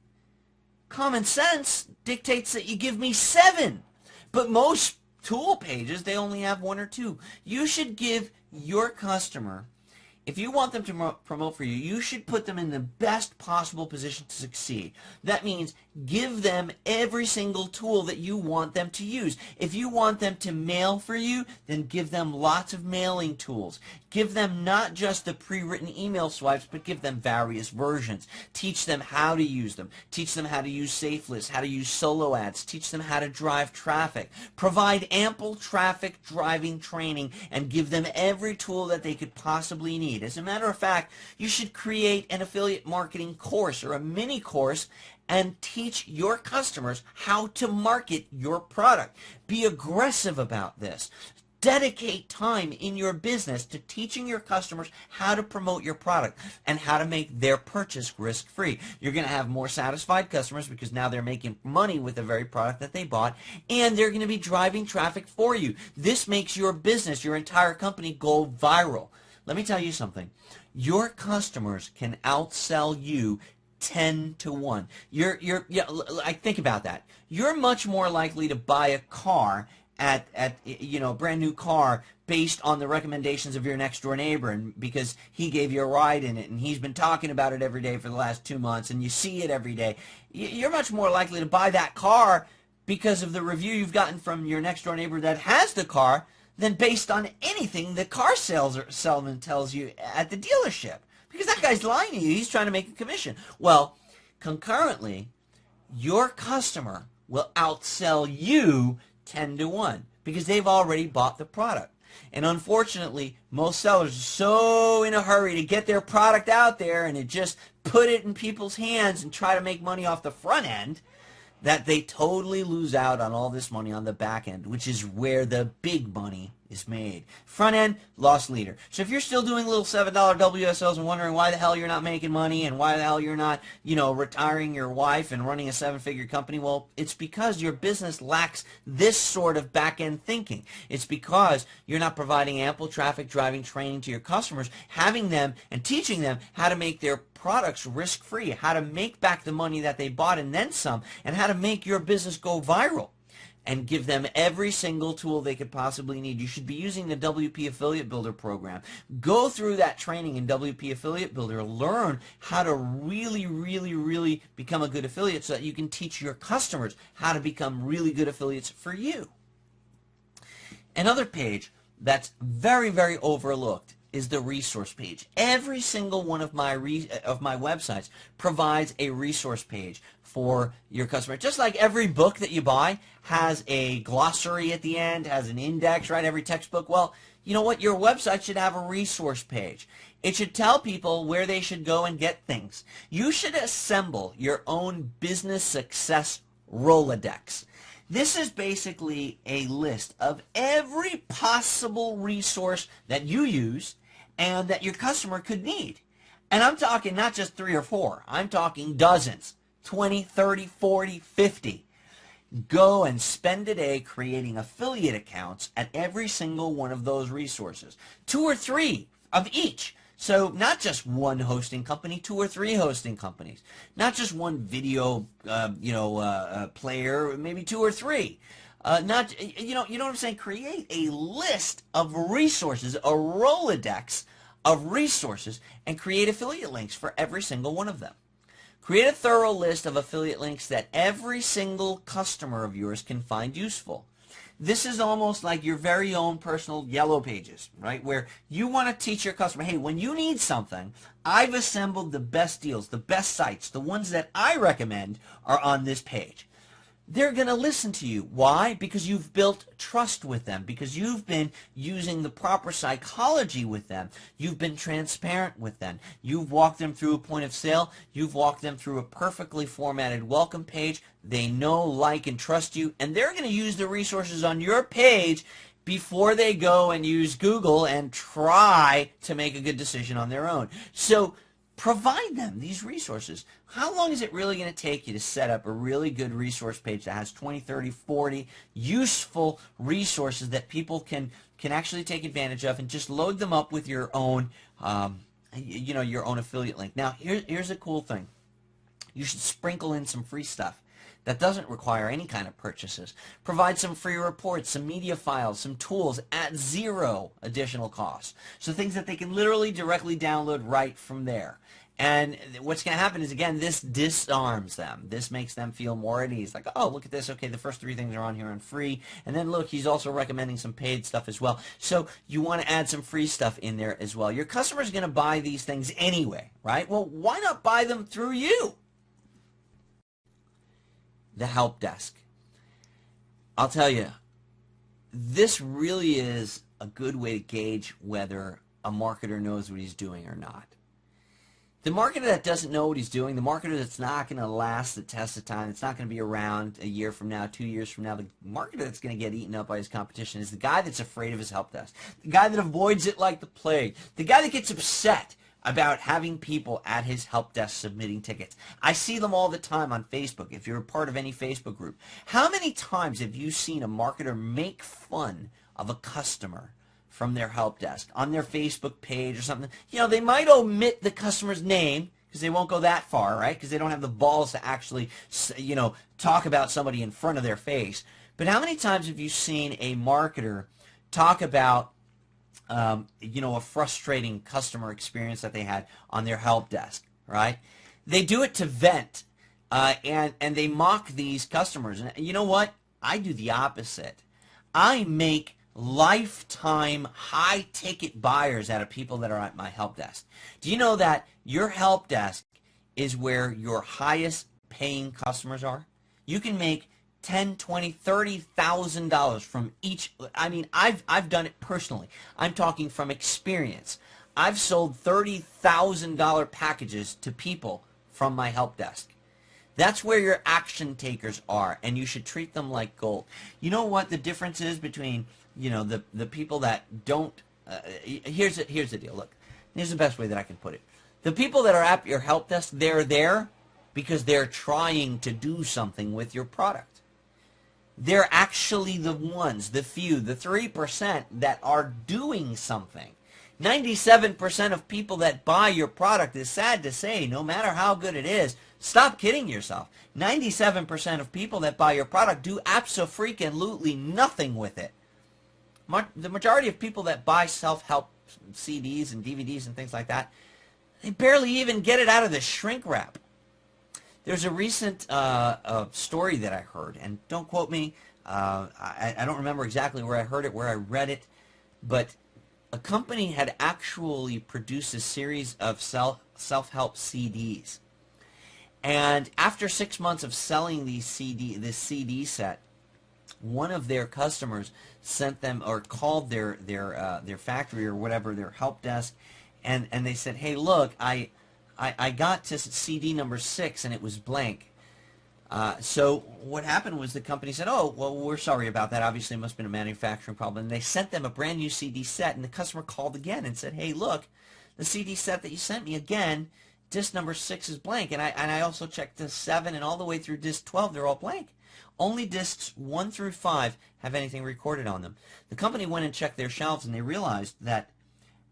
common sense dictates that you give me 7. But most tool pages, they only have 1 or 2. You should give your customer if you want them to promote for you, you should put them in the best possible position to succeed. That means give them every single tool that you want them to use. If you want them to mail for you, then give them lots of mailing tools. Give them not just the pre-written email swipes, but give them various versions. Teach them how to use them. Teach them how to use safe lists, how to use solo ads. Teach them how to drive traffic. Provide ample traffic driving training and give them every tool that they could possibly need. As a matter of fact, you should create an affiliate marketing course or a mini course and teach your customers how to market your product. Be aggressive about this. Dedicate time in your business to teaching your customers how to promote your product and how to make their purchase risk-free. You're going to have more satisfied customers because now they're making money with the very product that they bought, and they're going to be driving traffic for you. This makes your business, your entire company, go viral. Let me tell you something. Your customers can outsell you 10 to 1. Think about that. You're much more likely to buy a car at a brand new car based on the recommendations of your next door neighbor, and because he gave you a ride in it and he's been talking about it every day for the last 2 months and you see it every day. You're much more likely to buy that car because of the review you've gotten from your next door neighbor that has the car than based on anything the car salesman tells you at the dealership, because that guy's lying to you. He's trying to make a commission. Well, concurrently, your customer will outsell you 10 to 1 because they've already bought the product. And unfortunately, most sellers are so in a hurry to get their product out there and to just put it in people's hands and try to make money off the front end that they totally lose out on all this money on the back end, which is where the big money is made. Front end, loss leader. So if you're still doing little $7 WSLs and wondering why the hell you're not making money and why the hell you're not, retiring your wife and running a 7-figure company, well, it's because your business lacks this sort of back-end thinking. It's because you're not providing ample traffic driving training to your customers, having them and teaching them how to make their products risk-free, how to make back the money that they bought and then some, and how to make your business go viral, and give them every single tool they could possibly need. You should be using the WP Affiliate Builder program. Go through that training in WP Affiliate Builder. Learn how to really, really, really become a good affiliate so that you can teach your customers how to become really good affiliates for you. Another page that's very, very overlooked is the resource page. Every single one of my websites provides a resource page for your customer. Just like every book that you buy has a glossary at the end, has an index, right? Every textbook. Well, you know what? Your website should have a resource page. It should tell people where they should go and get things. You should assemble your own business success Rolodex. This is basically a list of every possible resource that you use and that your customer could need. And I'm talking not just 3 or 4. I'm talking dozens, 20, 30, 40, 50. Go and spend a day creating affiliate accounts at every single one of those resources. 2 or 3 of each. So not just one hosting company, 2 or 3 hosting companies. Not just one video, player, maybe 2 or 3. You know what I'm saying? Create a list of resources, a Rolodex of resources, and create affiliate links for every single one of them. Create a thorough list of affiliate links that every single customer of yours can find useful. This is almost like your very own personal yellow pages, right? Where you want to teach your customer, hey, when you need something, I've assembled the best deals, the best sites, the ones that I recommend are on this page. They're going to listen to you. Why? Because you've built trust with them, because you've been using the proper psychology with them. You've been transparent with them. You've walked them through a point of sale. You've walked them through a perfectly formatted welcome page. They know, like, and trust you, and they're going to use the resources on your page before they go and use Google and try to make a good decision on their own. So provide them these resources. How long is it really going to take you to set up a really good resource page that has 20, 30, 40 useful resources that people can actually take advantage of, and just load them up with your own, your own affiliate link? Now, here's a cool thing. You should sprinkle in some free stuff. that doesn't require any kind of purchases. Provide some free reports, some media files, some tools at zero additional cost. So things that they can literally directly download right from there. And what's going to happen is, again, this disarms them. This makes them feel more at ease. Like, oh, look at this. Okay, the first 3 things are on here on free. And then, look, he's also recommending some paid stuff as well. So you want to add some free stuff in there as well. Your customer's going to buy these things anyway, right? Well, why not buy them through you? The help desk. I'll tell you, this really is a good way to gauge whether a marketer knows what he's doing or not. The marketer that doesn't know what he's doing, the marketer that's not going to last the test of time, it's not going to be around a year from now, 2 years from now, the marketer that's going to get eaten up by his competition is the guy that's afraid of his help desk, the guy that avoids it like the plague, the guy that gets upset about having people at his help desk submitting tickets. I see them all the time on Facebook, if you're a part of any Facebook group. How many times have you seen a marketer make fun of a customer from their help desk on their Facebook page or something? You know, they might omit the customer's name because they won't go that far, right? Because they don't have the balls to actually, you know, talk about somebody in front of their face. But how many times have you seen a marketer talk about you know, a frustrating customer experience that they had on their help desk, right? They do it to vent, and they mock these customers. And you know what? I do the opposite. I make lifetime high-ticket buyers out of people that are at my help desk. Do you know that your help desk is where your highest paying customers are? You can make $10, $20, $30,000 from each. I mean, I've done it personally. I'm talking from experience. I've sold $30,000 packages to people from my help desk. That's where your action takers are, and you should treat them like gold. You know what the difference is between, you know, the people that don't. Here's the deal. Look, here's the best way that I can put it. The people that are at your help desk, they're there because they're trying to do something with your product. They're actually the ones, the few, the 3% that are doing something. 97% of people that buy your product, is sad to say, no matter how good it is, stop kidding yourself. 97% of people that buy your product do abso-freaking-lutely nothing with it. The majority of people that buy self-help CDs and DVDs and things like that, they barely even get it out of the shrink wrap. There's a recent story that I heard, and don't quote me. I don't remember exactly where I heard it, where I read it, but a company had actually produced a series of self-help CDs. And after 6 months of selling this CD set, one of their customers sent them or called their factory or whatever, their help desk, and they said, hey, look, I got to CD number 6 and it was blank. So what happened was the company said, oh, well, we're sorry about that. Obviously, it must have been a manufacturing problem. And they sent them a brand new CD set, and the customer called again and said, hey, look, the CD set that you sent me, again, disc number 6 is blank. And I also checked disc 7 and all the way through disc 12, they're all blank. Only discs 1 through 5 have anything recorded on them. The company went and checked their shelves, and they realized that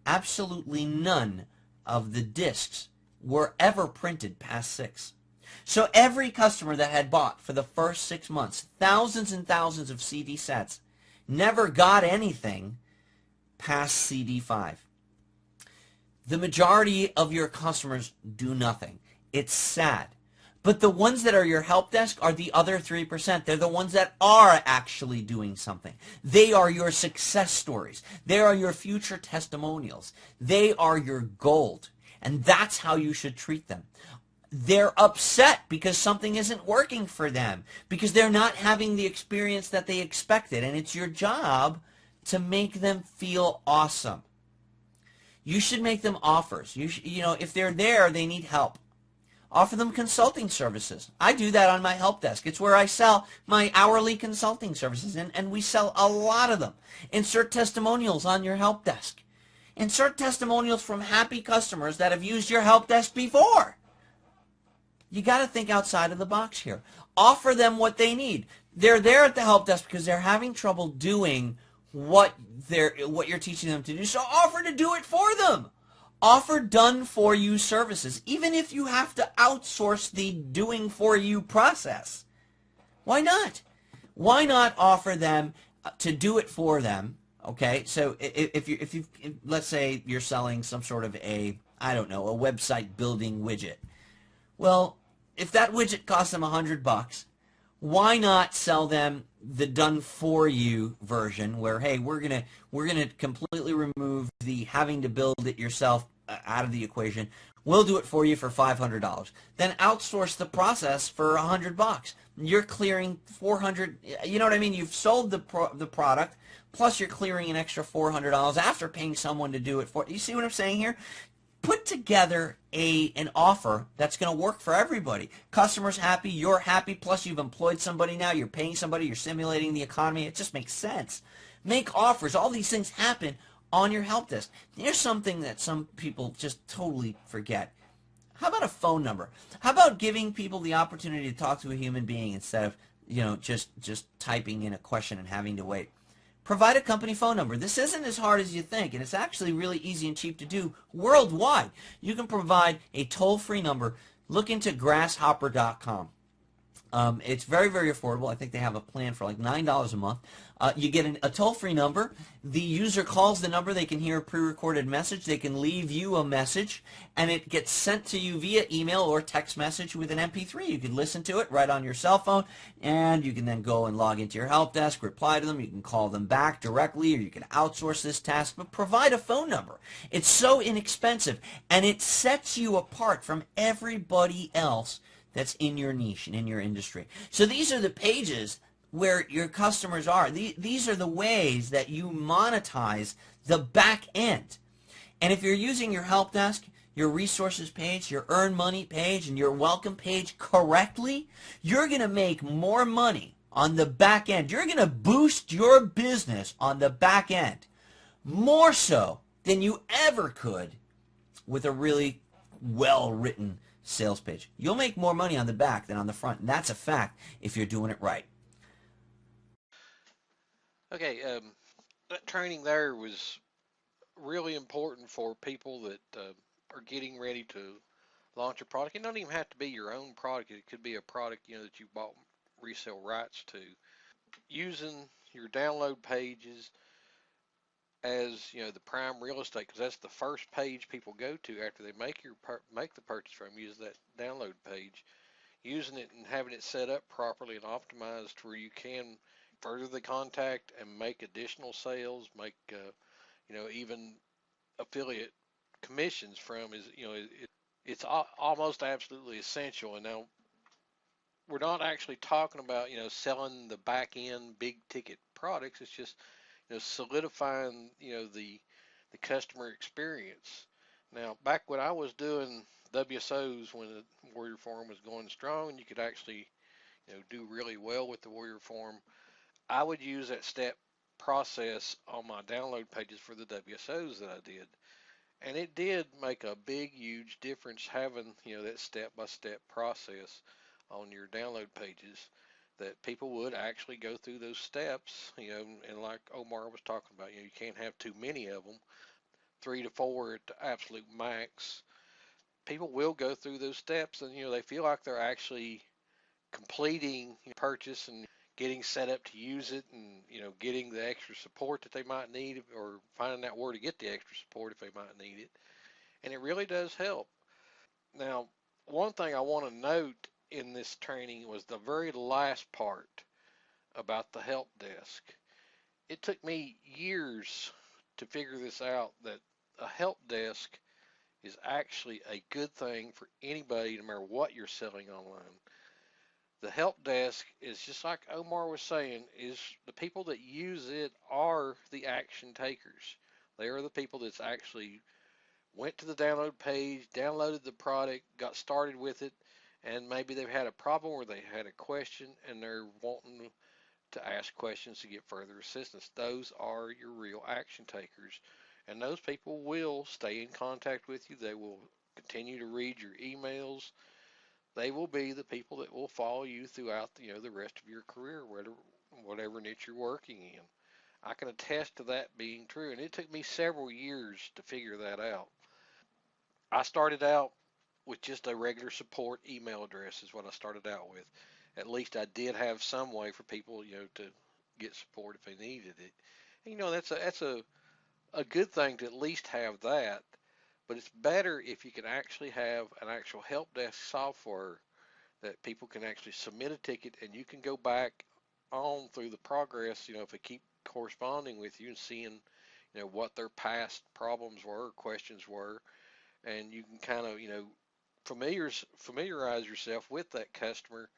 absolutely none of the discs were ever printed past 6. So every customer that had bought for the first 6 months thousands and thousands of CD sets never got anything past CD 5. The majority of your customers do nothing. It's sad. But the ones that are your help desk are the other 3%. They're the ones that are actually doing something. They are your success stories. They are your future testimonials. They are your gold. And that's how you should treat them. They're upset because something isn't working for them, because they're not having the experience that they expected. And it's your job to make them feel awesome. You should make them offers. You know, if they're there, they need help. Offer them consulting services. I do that on my help desk. It's where I sell my hourly consulting services, and we sell a lot of them. Insert testimonials on your help desk. Insert testimonials from happy customers that have used your help desk before. You got to think outside of the box here. Offer them what they need. They're there at the help desk because they're having trouble doing what you're teaching them to do. So offer to do it for them. Offer done-for-you services, even if you have to outsource the doing-for-you process. Why not? Why not offer them to do it for them? Okay, so if let's say you're selling some sort of a, I don't know, a website building widget. Well, if that widget costs them $100, why not sell them the done for you version where, hey, we're gonna completely remove the having to build it yourself out of the equation. We'll do it for you for $500. Then outsource the process for $100. You're clearing 400. You know what I mean? You've sold the product, plus you're clearing an extra $400 after paying someone to do it for you. See what I'm saying here? Put together an offer that's going to work for everybody. Customers happy, you're happy, plus you've employed somebody now, you're paying somebody, you're simulating the economy. It just makes sense. Make offers. All these things happen on your help desk. Here's something that some people just totally forget. How about a phone number? How about giving people the opportunity to talk to a human being instead of, just typing in a question and having to wait? Provide a company phone number. This isn't as hard as you think, and it's actually really easy and cheap to do worldwide. You can provide a toll-free number. Look into grasshopper.com. It's very, very affordable. I think they have a plan for like $9 a month. You get a toll-free number. The user calls the number. They can hear a pre-recorded message. They can leave you a message, and it gets sent to you via email or text message with an MP3. You can listen to it right on your cell phone, and you can then go and log into your help desk, reply to them. You can call them back directly, or you can outsource this task, but provide a phone number. It's so inexpensive, and it sets you apart from everybody else that's in your niche and in your industry. So these are the pages where your customers are. These are the ways that you monetize the back end. And if you're using your help desk, your resources page, your earn money page, and your welcome page correctly, you're going to make more money on the back end. You're going to boost your business on the back end more so than you ever could with a really well-written sales page. You'll make more money on the back than on the front, and that's a fact if you're doing it right. Okay, that training there was really important for people that are getting ready to launch a product. It doesn't even have to be your own product. It could be a product that you bought resale rights to. Using your download pages as the prime real estate, because that's the first page people go to after they make the purchase from you, is that download page. Using it and having it set up properly and optimized where you can further the contact and make additional sales, make even affiliate commissions from is it's almost absolutely essential. And now we're not actually talking about selling the back end big ticket products. It's just solidifying the customer experience. Now back when I was doing WSOs, when the Warrior Forum was going strong and you could actually do really well with the Warrior Forum, I would use that step process on my download pages for the WSOs that I did. And it did make a big, huge difference having, that step-by-step process on your download pages, that people would actually go through those steps, and like Omar was talking about, you can't have too many of them, 3 to 4 at the absolute max. People will go through those steps, and they feel like they're actually completing purchase and getting set up to use it, and getting the extra support that they might need, or finding out where to get the extra support if they might need it. And it really does help. Now, one thing I want to note in this training was the very last part about the help desk. It took me years to figure this out, that a help desk is actually a good thing for anybody, no matter what you're selling online. The help desk is just like Omar was saying, is the people that use it are the action takers. They are the people that's actually went to the download page, downloaded the product, got started with it, and maybe they've had a problem or they had a question and they're wanting to ask questions to get further assistance. Those are your real action takers. And those people will stay in contact with you. They will continue to read your emails. They will be the people that will follow you throughout the rest of your career, whatever niche you're working in. I can attest to that being true, and it took me several years to figure that out. I started out with just a regular support email address is what I started out with. at least I did have some way for people, to get support if they needed it. And, that's a good thing to at least have that. But it's better if you can actually have an actual help desk software that people can actually submit a ticket and you can go back on through the progress, if they keep corresponding with you and seeing, what their past problems were, questions were, and you can kind of, familiarize yourself with that customer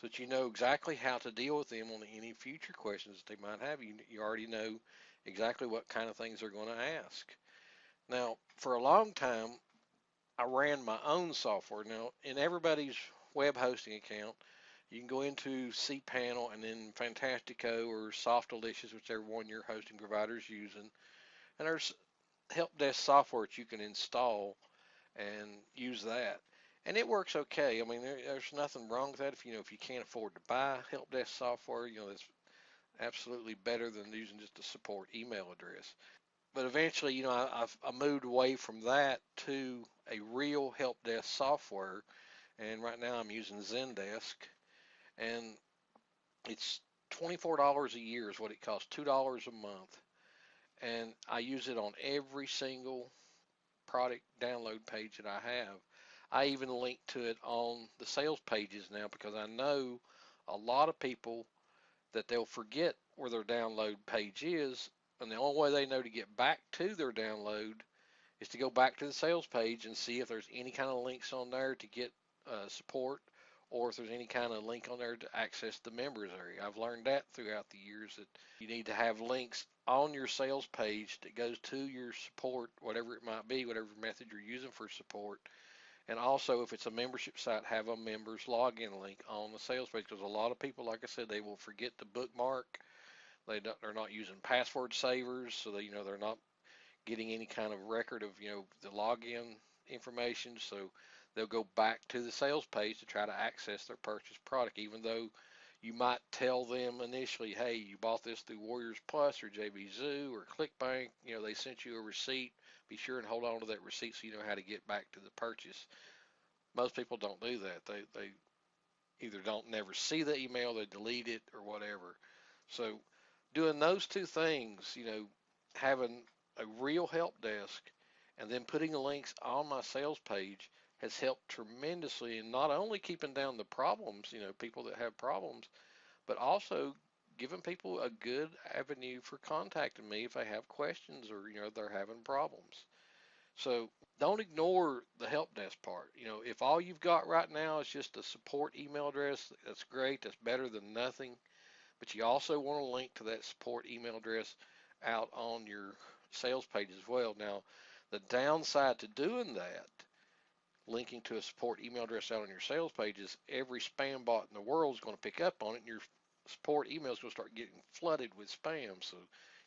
so that you know exactly how to deal with them on any future questions that they might have. You already know exactly what kind of things they're going to ask. Now, for a long time, I ran my own software. Now, in everybody's web hosting account, you can go into cPanel and then Fantastico or Softalicious, whichever one your hosting provider is using. And there's help desk software that you can install and use that. And it works okay. I mean, there's nothing wrong with that. If you can't afford to buy help desk software, that's absolutely better than using just a support email address. But eventually, I moved away from that to a real help desk software, and right now I'm using Zendesk, and it's $24 a year is what it costs, $2 a month, and I use it on every single product download page that I have. I even link to it on the sales pages now because I know a lot of people that they'll forget where their download page is, and the only way they know to get back to their download is to go back to the sales page and see if there's any kind of links on there to get support, or if there's any kind of link on there to access the members area. I've learned that throughout the years that you need to have links on your sales page that goes to your support, whatever it might be, whatever method you're using for support. And also, if it's a membership site, have a members login link on the sales page because a lot of people, like I said, they will forget to bookmark. They're not using password savers, so they're not getting any kind of record of the login information. So they'll go back to the sales page to try to access their purchased product, even though you might tell them initially, hey, you bought this through Warriors Plus or JVZoo or ClickBank. They sent you a receipt. Be sure and hold on to that receipt so you know how to get back to the purchase. Most people don't do that. They either don't never see the email, they delete it, or whatever. So doing those two things, having a real help desk and then putting the links on my sales page has helped tremendously in not only keeping down the problems, people that have problems, but also giving people a good avenue for contacting me if they have questions or, they're having problems. So don't ignore the help desk part. If all you've got right now is just a support email address, that's great. That's better than nothing. But you also want to link to that support email address out on your sales page as well. Now, the downside to doing that, linking to a support email address out on your sales page, is every spam bot in the world is going to pick up on it, and your support email is going to start getting flooded with spam. So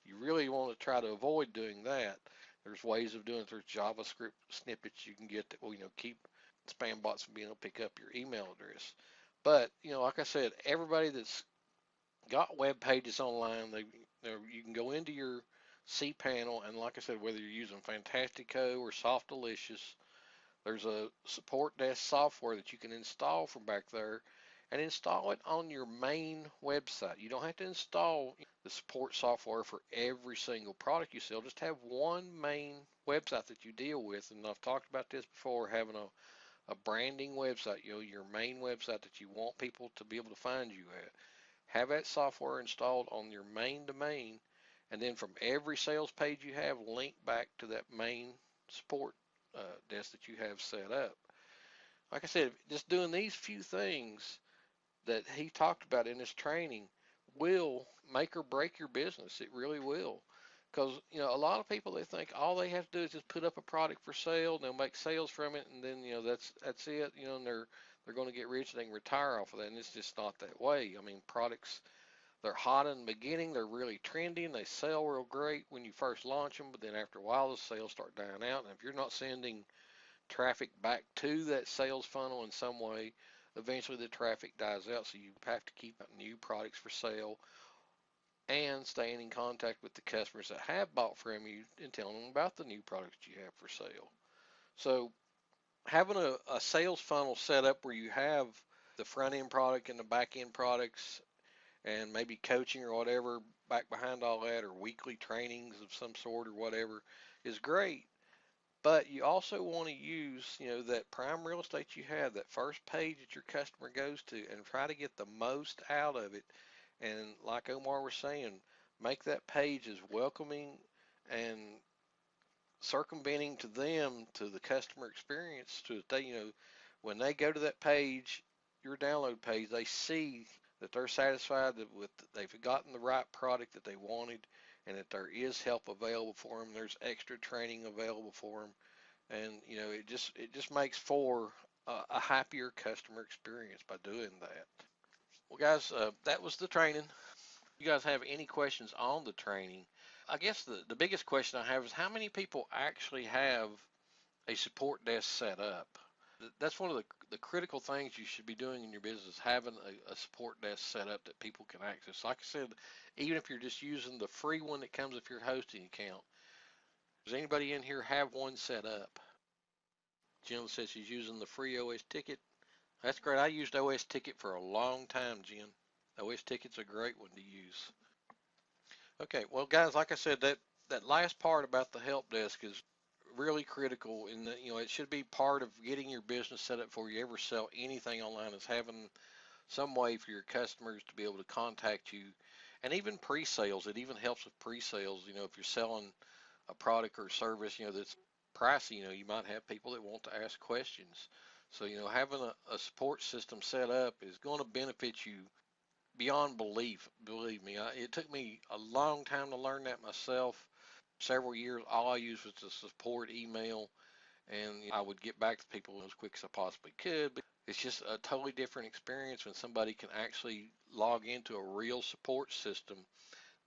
you really want to try to avoid doing that. There's ways of doing it. There's JavaScript snippets you can get that will, keep spam bots from being able to pick up your email address. But, like I said, everybody that's got web pages online, you can go into your cPanel, and like I said, whether you're using Fantastico or Softalicious, there's a support desk software that you can install from back there and install it on your main website. You don't have to install the support software for every single product you sell. Just have one main website that you deal with. And I've talked about this before, having a branding website, your main website that you want people to be able to find you at. Have that software installed on your main domain, and then from every sales page you have, link back to that main support desk that you have set up. Like I said, just doing these few things that he talked about in his training will make or break your business. It really will. Because, a lot of people, they think all they have to do is just put up a product for sale, and they'll make sales from it, and then, that's it, and they're going to get rich and they can retire off of that, and it's just not that way. I mean, products, they're hot in the beginning, they're really trendy, and they sell real great when you first launch them, but then after a while, the sales start dying out, and if you're not sending traffic back to that sales funnel in some way, eventually the traffic dies out. So you have to keep out new products for sale and staying in contact with the customers that have bought from you and telling them about the new products you have for sale. So having a sales funnel set up where you have the front end product and the back end products, and maybe coaching or whatever back behind all that, or weekly trainings of some sort or whatever, is great. But you also want to use, that prime real estate you have, that first page that your customer goes to, and try to get the most out of it. And like Omar was saying, make that page as welcoming and circumventing to them, to the customer experience, to they, when they go to that page, your download page, they see that they're satisfied that with they've gotten the right product that they wanted, and that there is help available for them. There's extra training available for them, and it just makes for a happier customer experience by doing that. Well, guys, that was the training. You guys have any questions on the training? I guess the biggest question I have is how many people actually have a support desk set up? That's one of the critical things you should be doing in your business, having a support desk set up that people can access. Like I said, even if you're just using the free one that comes with your hosting account, does anybody in here have one set up? Jen says she's using the free OS ticket. That's great. I used OS ticket for a long time, Jen. OS ticket's a great one to use. Okay, well, guys, like I said, that last part about the help desk is really critical in that, it should be part of getting your business set up before you ever sell anything online, is having some way for your customers to be able to contact you. And even pre-sales, it even helps with pre-sales. If you're selling a product or service, that's pricey, you might have people that want to ask questions. So, having a support system set up is going to benefit you beyond belief. Believe me, it took me a long time to learn that myself. Several years, all I used was the support email, and I would get back to people as quick as I possibly could. But it's just a totally different experience when somebody can actually log into a real support system.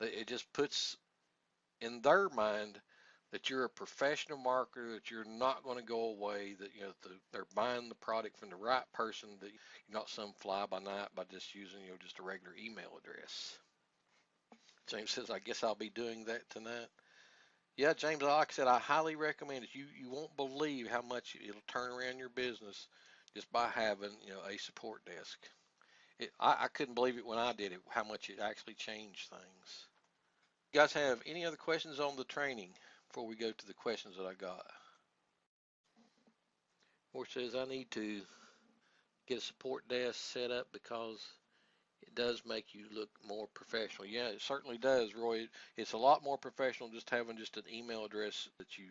That it just puts in their mind that you're a professional marketer, that you're not going to go away, that they're buying the product from the right person, that you're not some fly by night by just using just a regular email address. James says, I guess I'll be doing that tonight. Yeah, James, like I said, I highly recommend it. You won't believe how much it'll turn around your business just by having a support desk. I couldn't believe it when I did it, how much it actually changed things. You guys have any other questions on the training before we go to the questions that I got? Or says I need to get a support desk set up because it does make you look more professional. Yeah, it certainly does, Roy. It's a lot more professional just having just an email address that you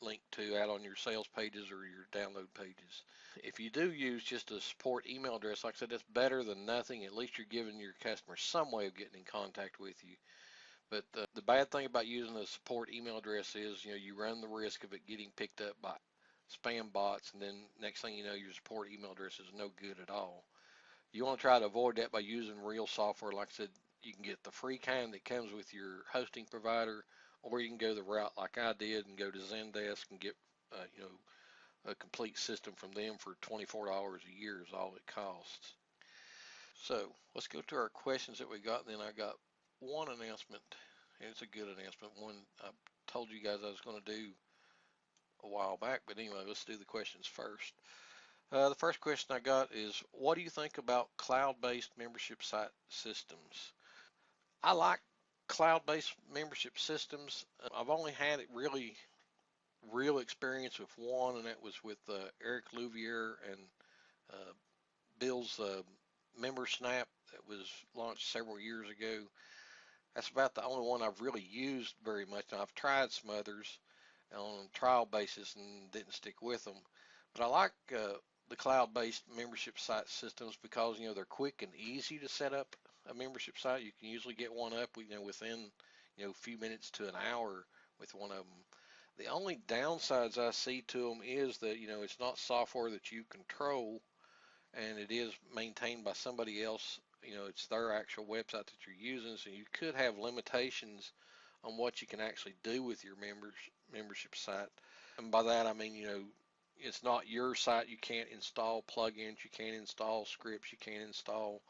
link to out on your sales pages or your download pages. If you do use just a support email address, like I said, that's better than nothing. At least you're giving your customer some way of getting in contact with you. But the bad thing about using a support email address is, you run the risk of it getting picked up by spam bots, and then next thing you know, your support email address is no good at all. You want to try to avoid that by using real software. Like I said, you can get the free kind that comes with your hosting provider, or you can go the route like I did and go to Zendesk and get, a complete system from them for $24 a year is all it costs. So let's go to our questions that we got. And then I got one announcement, and it's a good announcement. One I told you guys I was going to do a while back, but anyway, let's do the questions first. The first question I got is, what do you think about cloud-based membership site systems? I like cloud-based membership systems. I've only had it really real experience with one, and that was with Eric Louvier and uh, Bill's Member Snap that was launched several years ago. That's about the only one I've really used very much. Now, I've tried some others on a trial basis and didn't stick with them. But I like the cloud-based membership site systems because they're quick and easy to set up a membership site. You can usually get one up within a few minutes to an hour with one of them. The only downsides I see to them is that it's not software that you control, and it is maintained by somebody else. It's their actual website that you're using, so you could have limitations on what you can actually do with your membership site. And by that I mean, it's not your site. You can't install plugins, you can't install scripts, you can't install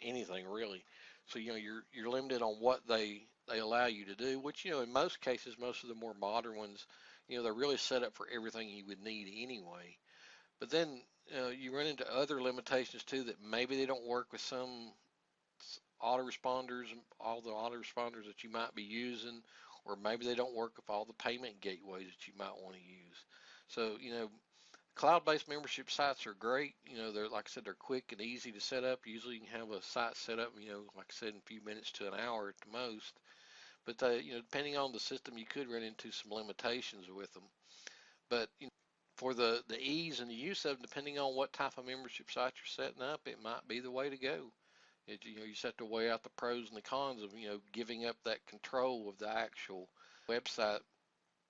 anything really. So you're limited on what they allow you to do, which in most cases, most of the more modern ones, they're really set up for everything you would need anyway. But then you run into other limitations too that maybe they don't work with some autoresponders, all the autoresponders that you might be using, or maybe they don't work with all the payment gateways that you might want to use. So, cloud-based membership sites are great. They're, like I said, they're quick and easy to set up. Usually you can have a site set up, like I said, in a few minutes to an hour at the most. But depending on the system, you could run into some limitations with them. But for the ease and the use of them, depending on what type of membership site you're setting up, it might be the way to go. You just have to weigh out the pros and the cons of giving up that control of the actual website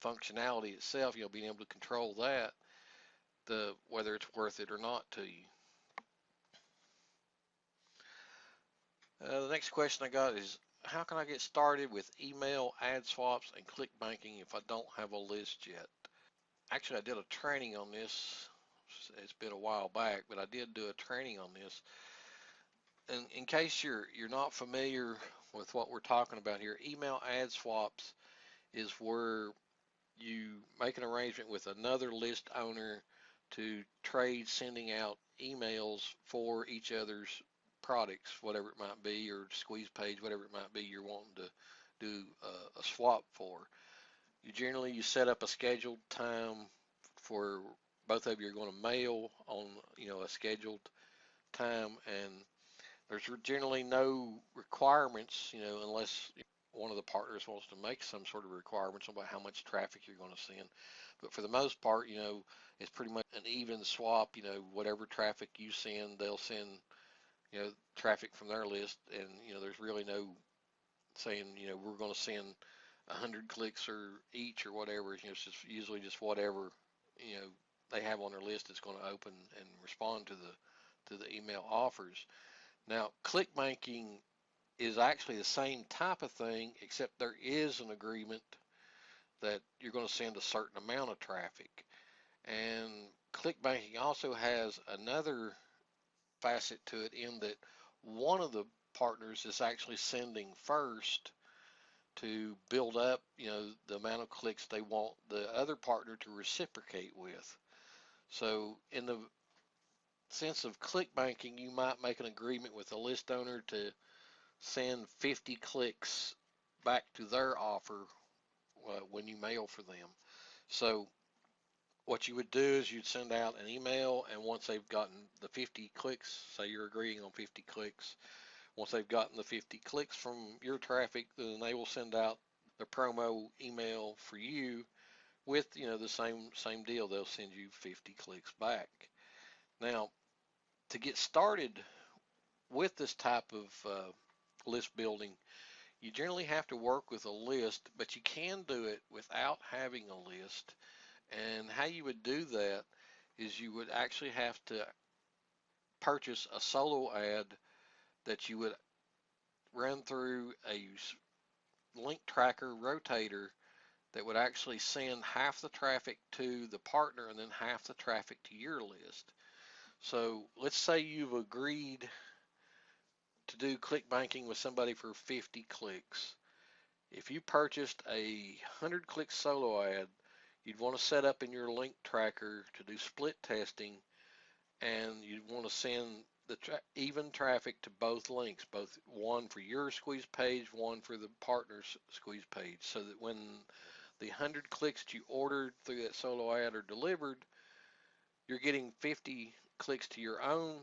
functionality itself. Being able to control that, the whether it's worth it or not to you. The next question I got is, how can I get started with email ad swaps and click banking if I don't have a list yet? Actually, I did a training on this. It's been a while back, but I did do a training on this. And in case you're not familiar with what we're talking about here, email ad swaps is where you make an arrangement with another list owner to trade sending out emails for each other's products, whatever it might be, or squeeze page, whatever it might be you're wanting to do a swap for. You set up a scheduled time for both of you are going to mail on a scheduled time, and there's generally no requirements, unless one of the partners wants to make some sort of requirements about how much traffic you're going to send. But for the most part, it's pretty much an even swap. Whatever traffic you send, they'll send, traffic from their list, and there's really no saying, we're going to send 100 clicks or each or whatever. It's just usually just whatever you know they have on their list that's going to open and respond to the email offers. Now, click banking is actually the same type of thing, except there is an agreement that you're going to send a certain amount of traffic. And click banking also has another facet to it in that one of the partners is actually sending first to build up, the amount of clicks they want the other partner to reciprocate with. So in the sense of click banking, you might make an agreement with a list owner to send 50 clicks back to their offer when you mail for them. So what you would do is you'd send out an email, and once they've gotten the 50 clicks, say you're agreeing on 50 clicks, once they've gotten the 50 clicks from your traffic, then they will send out the promo email for you with the same deal. They'll send you 50 clicks back. Now, to get started with this type of list building, you generally have to work with a list, but you can do it without having a list. And how you would do that is you would actually have to purchase a solo ad that you would run through a link tracker rotator that would actually send half the traffic to the partner and then half the traffic to your list. So let's say you've agreed to do click banking with somebody for 50 clicks. If you purchased a 100 click solo ad, you'd want to set up in your link tracker to do split testing, and you'd want to send the even traffic to both links, both one for your squeeze page, one for the partner's squeeze page, so that when the 100 clicks that you ordered through that solo ad are delivered, you're getting 50 clicks to your own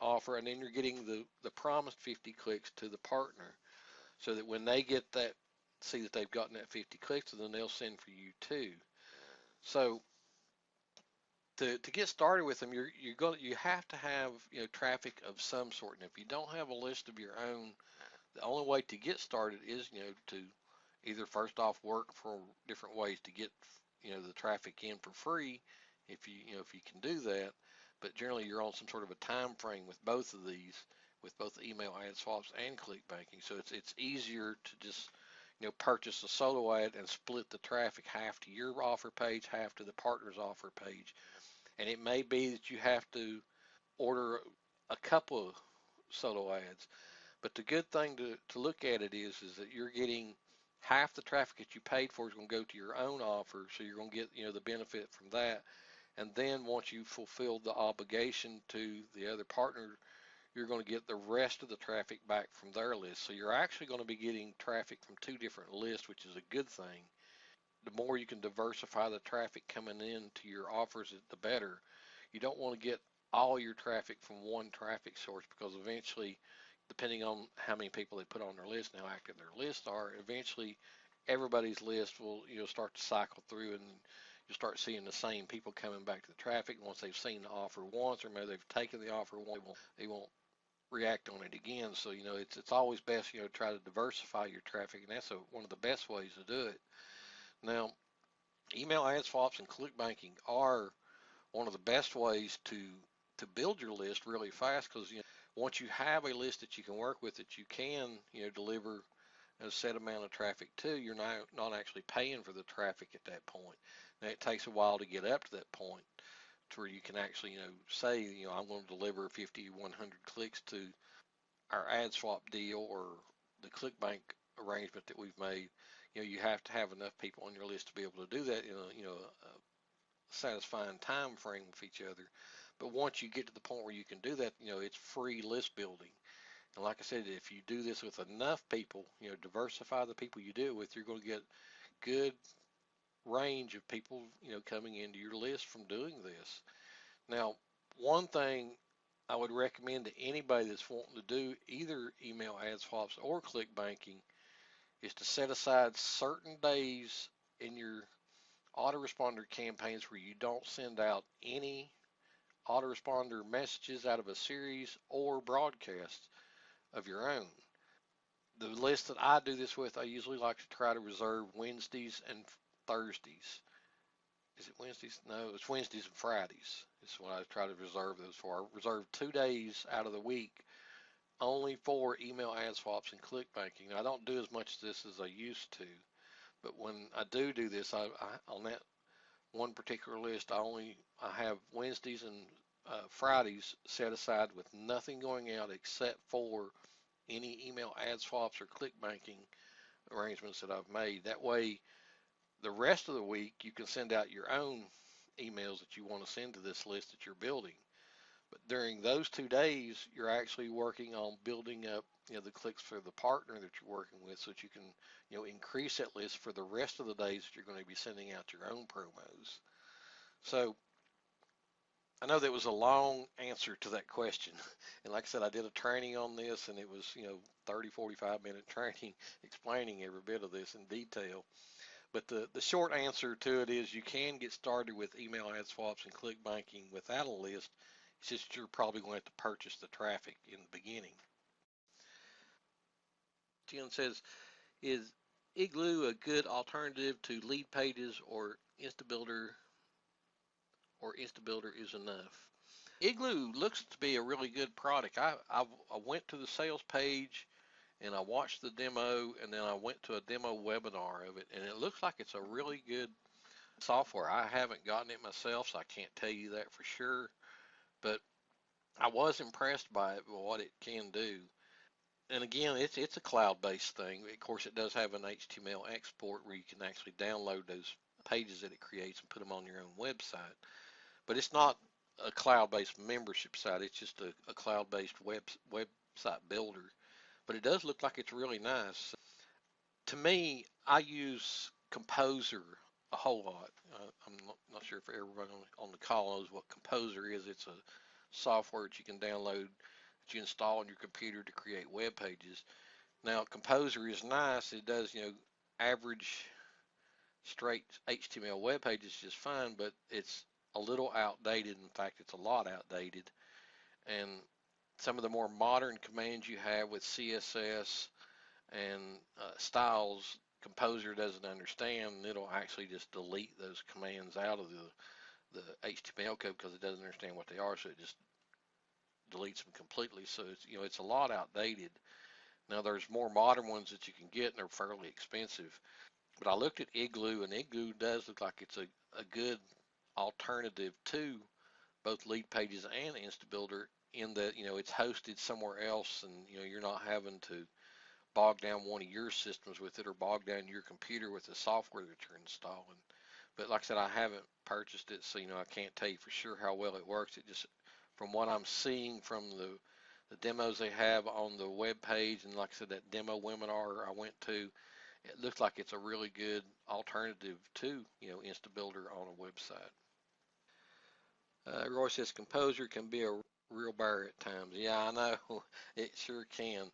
offer, and then you're getting the promised 50 clicks to the partner, so that when they get that, see that they've gotten that 50 clicks, and then they'll send for you too. So to get started with them, you have to have traffic of some sort. And if you don't have a list of your own, the only way to get started is to either first off work for different ways to get the traffic in for free, if you can do that. But generally, you're on some sort of a time frame with both of these, with both email ad swaps and click banking. So it's easier to just purchase a solo ad and split the traffic, half to your offer page, half to the partner's offer page. And it may be that you have to order a couple of solo ads. But the good thing to look at it is that you're getting half the traffic that you paid for is going to go to your own offer, so you're going to get the benefit from that. And then once you fulfill the obligation to the other partner, you're going to get the rest of the traffic back from their list. So you're actually going to be getting traffic from two different lists, which is a good thing. The more you can diversify the traffic coming in to your offers, the better. You don't want to get all your traffic from one traffic source, because eventually, depending on how many people they put on their list and how active their lists are, eventually everybody's list will start to cycle through, and you'll start seeing the same people coming back to the traffic. Once they've seen the offer once, or maybe they've taken the offer once, they won't react on it again. So it's always best to try to diversify your traffic, and that's one of the best ways to do it. Now, email ad swaps and click banking are one of the best ways to build your list really fast, because once you have a list that you can work with, that you can deliver a set amount of traffic to, you're not actually paying for the traffic at that point. Now it takes a while to get up to that point to where you can actually say I'm going to deliver 50, 100 clicks to our ad swap deal or the ClickBank arrangement that we've made. You have to have enough people on your list to be able to do that in a satisfying time frame with each other. But once you get to the point where you can do that, it's free list building. And like I said, if you do this with enough people, diversify the people you do it with, you're going to get good range of people, coming into your list from doing this. Now, one thing I would recommend to anybody that's wanting to do either email ad swaps or click banking is to set aside certain days in your autoresponder campaigns where you don't send out any autoresponder messages out of a series or broadcasts of your own. The list that I do this with, I usually like to try to reserve Wednesdays and Thursdays. Is it Wednesdays? No, it's Wednesdays and Fridays. It's what I try to reserve those for. I reserve 2 days out of the week only for email ad swaps and click banking. Now, I don't do as much of this as I used to, but when I do this, on that one particular list, I have Wednesdays and Fridays set aside with nothing going out except for any email ad swaps or click banking arrangements that I've made. That way, the rest of the week you can send out your own emails that you want to send to this list that you're building. But during those 2 days, you're actually working on building up, the clicks for the partner that you're working with, so that you can, increase that list for the rest of the days that you're going to be sending out your own promos. So I know that was a long answer to that question. And like I said, I did a training on this, and it was, 30, 45-minute training explaining every bit of this in detail. But the short answer to it is you can get started with email ad swaps and click banking without a list. It's just you're probably going to have to purchase the traffic in the beginning. Jen says, is Igloo a good alternative to lead pages, or InstaBuilder, is enough? Igloo looks to be a really good product. I went to the sales page and I watched the demo, and then I went to a demo webinar of it, and it looks like it's a really good software. I haven't gotten it myself, so I can't tell you that for sure, but I was impressed by it, what it can do. And again, it's a cloud-based thing. Of course, it does have an HTML export where you can actually download those pages that it creates and put them on your own website. But it's not a cloud-based membership site. It's just a cloud-based website builder. But it does look like it's really nice. To me, I use Composer a whole lot. I'm not sure if everyone on the call knows what Composer is. It's a software that you can download, that you install on your computer to create web pages. Now, Composer is nice. It does, average straight HTML web pages just fine, but it's a little outdated. In fact, it's a lot outdated. And some of the more modern commands you have with CSS and styles, Composer doesn't understand, and it'll actually just delete those commands out of the HTML code because it doesn't understand what they are, so it just deletes them completely. So it's a lot outdated. Now there's more modern ones that you can get, and they're fairly expensive. But I looked at Igloo, and Igloo does look like it's a good alternative to both Lead Pages and InstaBuilder, in that it's hosted somewhere else, and you're not having to bog down one of your systems with it, or bog down your computer with the software that you're installing. But like I said, I haven't purchased it, so I can't tell you for sure how well it works. It just from what I'm seeing from the demos they have on the web page, and like I said, that demo webinar I went to, it looks like it's a really good alternative to InstaBuilder on a website. Roy says Composer can be a real bear at times. Yeah, I know it sure can.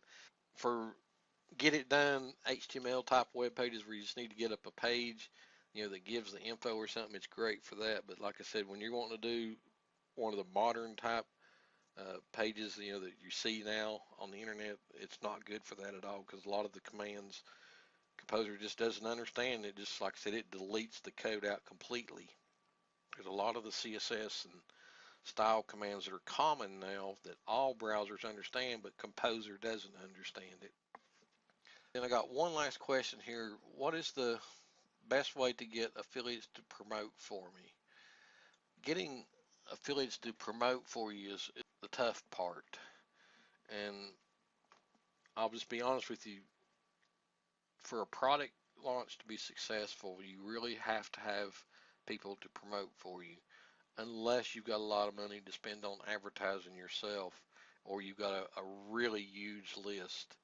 For get it done HTML type web pages where you just need to get up a page, that gives the info or something, it's great for that. But like I said, when you're wanting to do one of the modern type pages, that you see now on the internet, it's not good for that at all because a lot of the commands Composer just doesn't understand. It just, like I said, it deletes the code out completely. There's a lot of the CSS and style commands that are common now that all browsers understand, but Composer doesn't understand it. Then I got one last question here. What is the best way to get affiliates to promote for me? Getting affiliates to promote for you is the tough part. And I'll just be honest with you, for a product launch to be successful, you really have to have people to promote for you, unless you've got a lot of money to spend on advertising yourself or you've got a really huge list.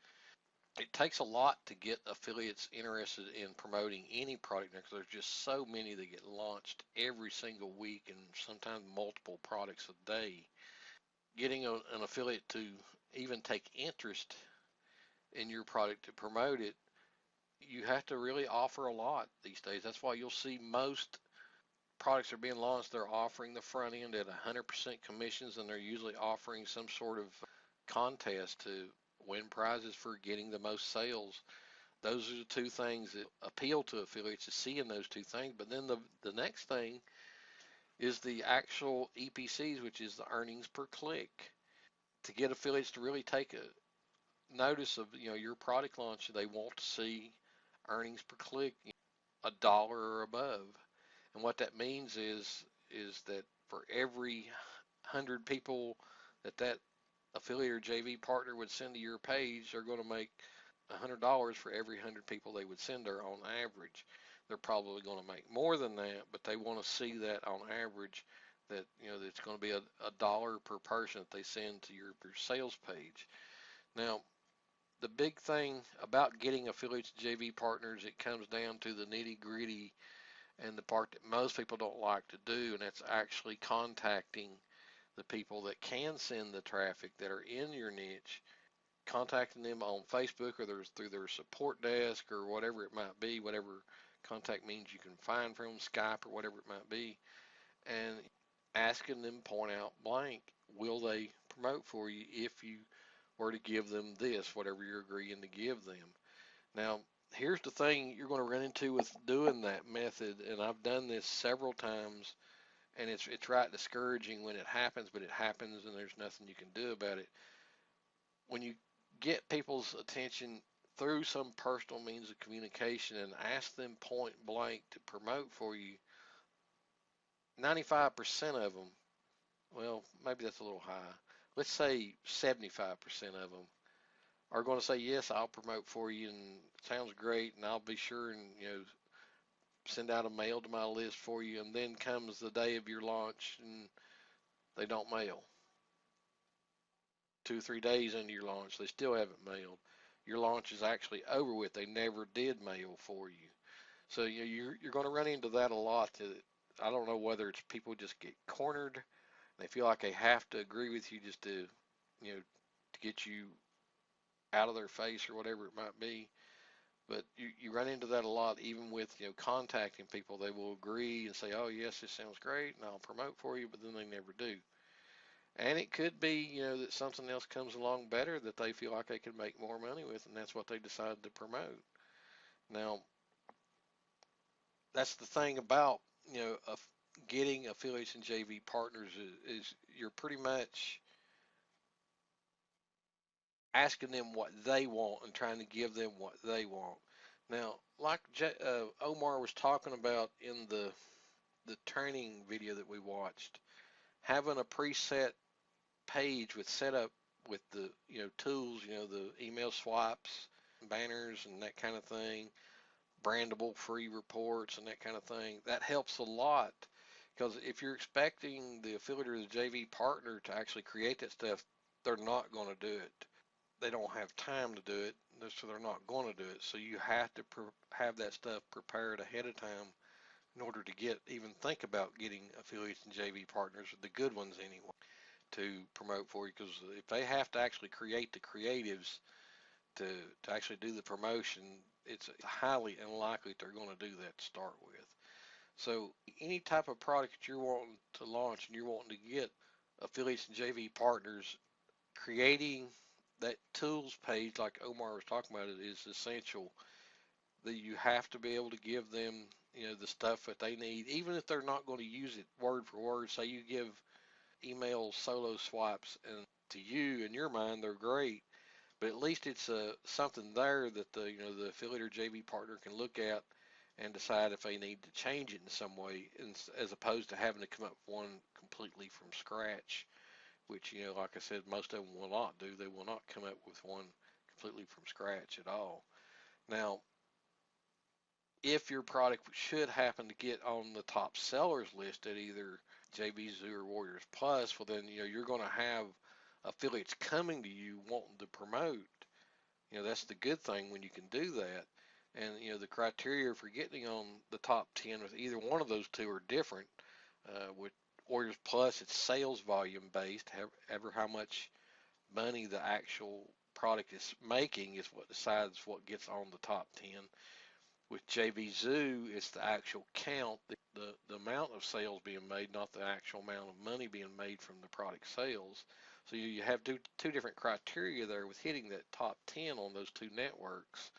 It takes a lot to get affiliates interested in promoting any product because there's just so many that get launched every single week and sometimes multiple products a day. Getting an affiliate to even take interest in your product to promote it, you have to really offer a lot these days. That's why you'll see most products are being launched, they're offering the front end at 100% commissions, and they're usually offering some sort of contest to win prizes for getting the most sales. Those are the two things that appeal to affiliates, is seeing those two things. But then the next thing is the actual EPCs, which is the earnings per click. To get affiliates to really take a notice of your product launch, they want to see earnings per click $1 or above. And what that means is that for every 100 people that affiliate or JV partner would send to your page, they're going to make $100 for every 100 people they would send there on average. They're probably going to make more than that, but they want to see that on average that it's going to be a dollar per person that they send to your sales page. Now, the big thing about getting affiliates JV partners, it comes down to the nitty gritty and the part that most people don't like to do, and that's actually contacting the people that can send the traffic that are in your niche, contacting them on Facebook or through their support desk or whatever it might be, whatever contact means you can find from Skype or whatever it might be, and asking them point out blank, will they promote for you if you were to give them this, whatever you're agreeing to give them. Now, here's the thing you're going to run into with doing that method, and I've done this several times, and it's right discouraging when it happens, but it happens and there's nothing you can do about it. When you get people's attention through some personal means of communication and ask them point blank to promote for you, 95% of them, well, maybe that's a little high. Let's say 75% of them are going to say, yes, I'll promote for you, and it sounds great, and I'll be sure and send out a mail to my list for you. And then comes the day of your launch, and they don't mail. 2 or 3 days into your launch, they still haven't mailed. Your launch is actually over with. They never did mail for you. So you're going to run into that a lot. I don't know whether it's people just get cornered. They feel like they have to agree with you just to get you out of their face or whatever it might be. But you run into that a lot, even with contacting people. They will agree and say, "Oh yes, this sounds great, and I'll promote for you," but then they never do. And it could be that something else comes along better that they feel like they can make more money with, and that's what they decide to promote. Now, that's the thing about getting affiliates and JV partners is you're pretty much asking them what they want and trying to give them what they want. Now, like Omar was talking about in the training video that we watched, having a preset page with setup with the tools, the email swipes, banners, and that kind of thing, brandable free reports and that kind of thing. That helps a lot because if you're expecting the affiliate or the JV partner to actually create that stuff, they're not going to do it. They don't have time to do it, so they're not going to do it. So you have to have that stuff prepared ahead of time in order to even think about getting affiliates and JV partners, the good ones anyway, to promote for you. Because if they have to actually create the creatives to to actually do the promotion, it's highly unlikely that they're going to do that to start with. So any type of product that you're wanting to launch and you're wanting to get affiliates and JV partners, creating that tools page like Omar was talking about it is essential. That you have to be able to give them, the stuff that they need, even if they're not going to use it word for word. Say you give email solo swipes, and to you in your mind they're great, but at least it's something there that the affiliate or JV partner can look at and decide if they need to change it in some way, as opposed to having to come up with one completely from scratch, which like I said, most of them will not do. They will not come up with one completely from scratch at all. Now, if your product should happen to get on the top sellers list at either JVZoo or Warriors Plus, well then you're going to have affiliates coming to you wanting to promote. That's the good thing when you can do that. And the criteria for getting on the top 10 with either one of those two are different. With Warriors Plus, it's sales volume based. Ever how much money the actual product is making is what decides what gets on the top 10. With JV Zoo, it's the actual count, the amount of sales being made, not the actual amount of money being made from the product sales. So you have two different criteria there with hitting that top 10 on those two networks.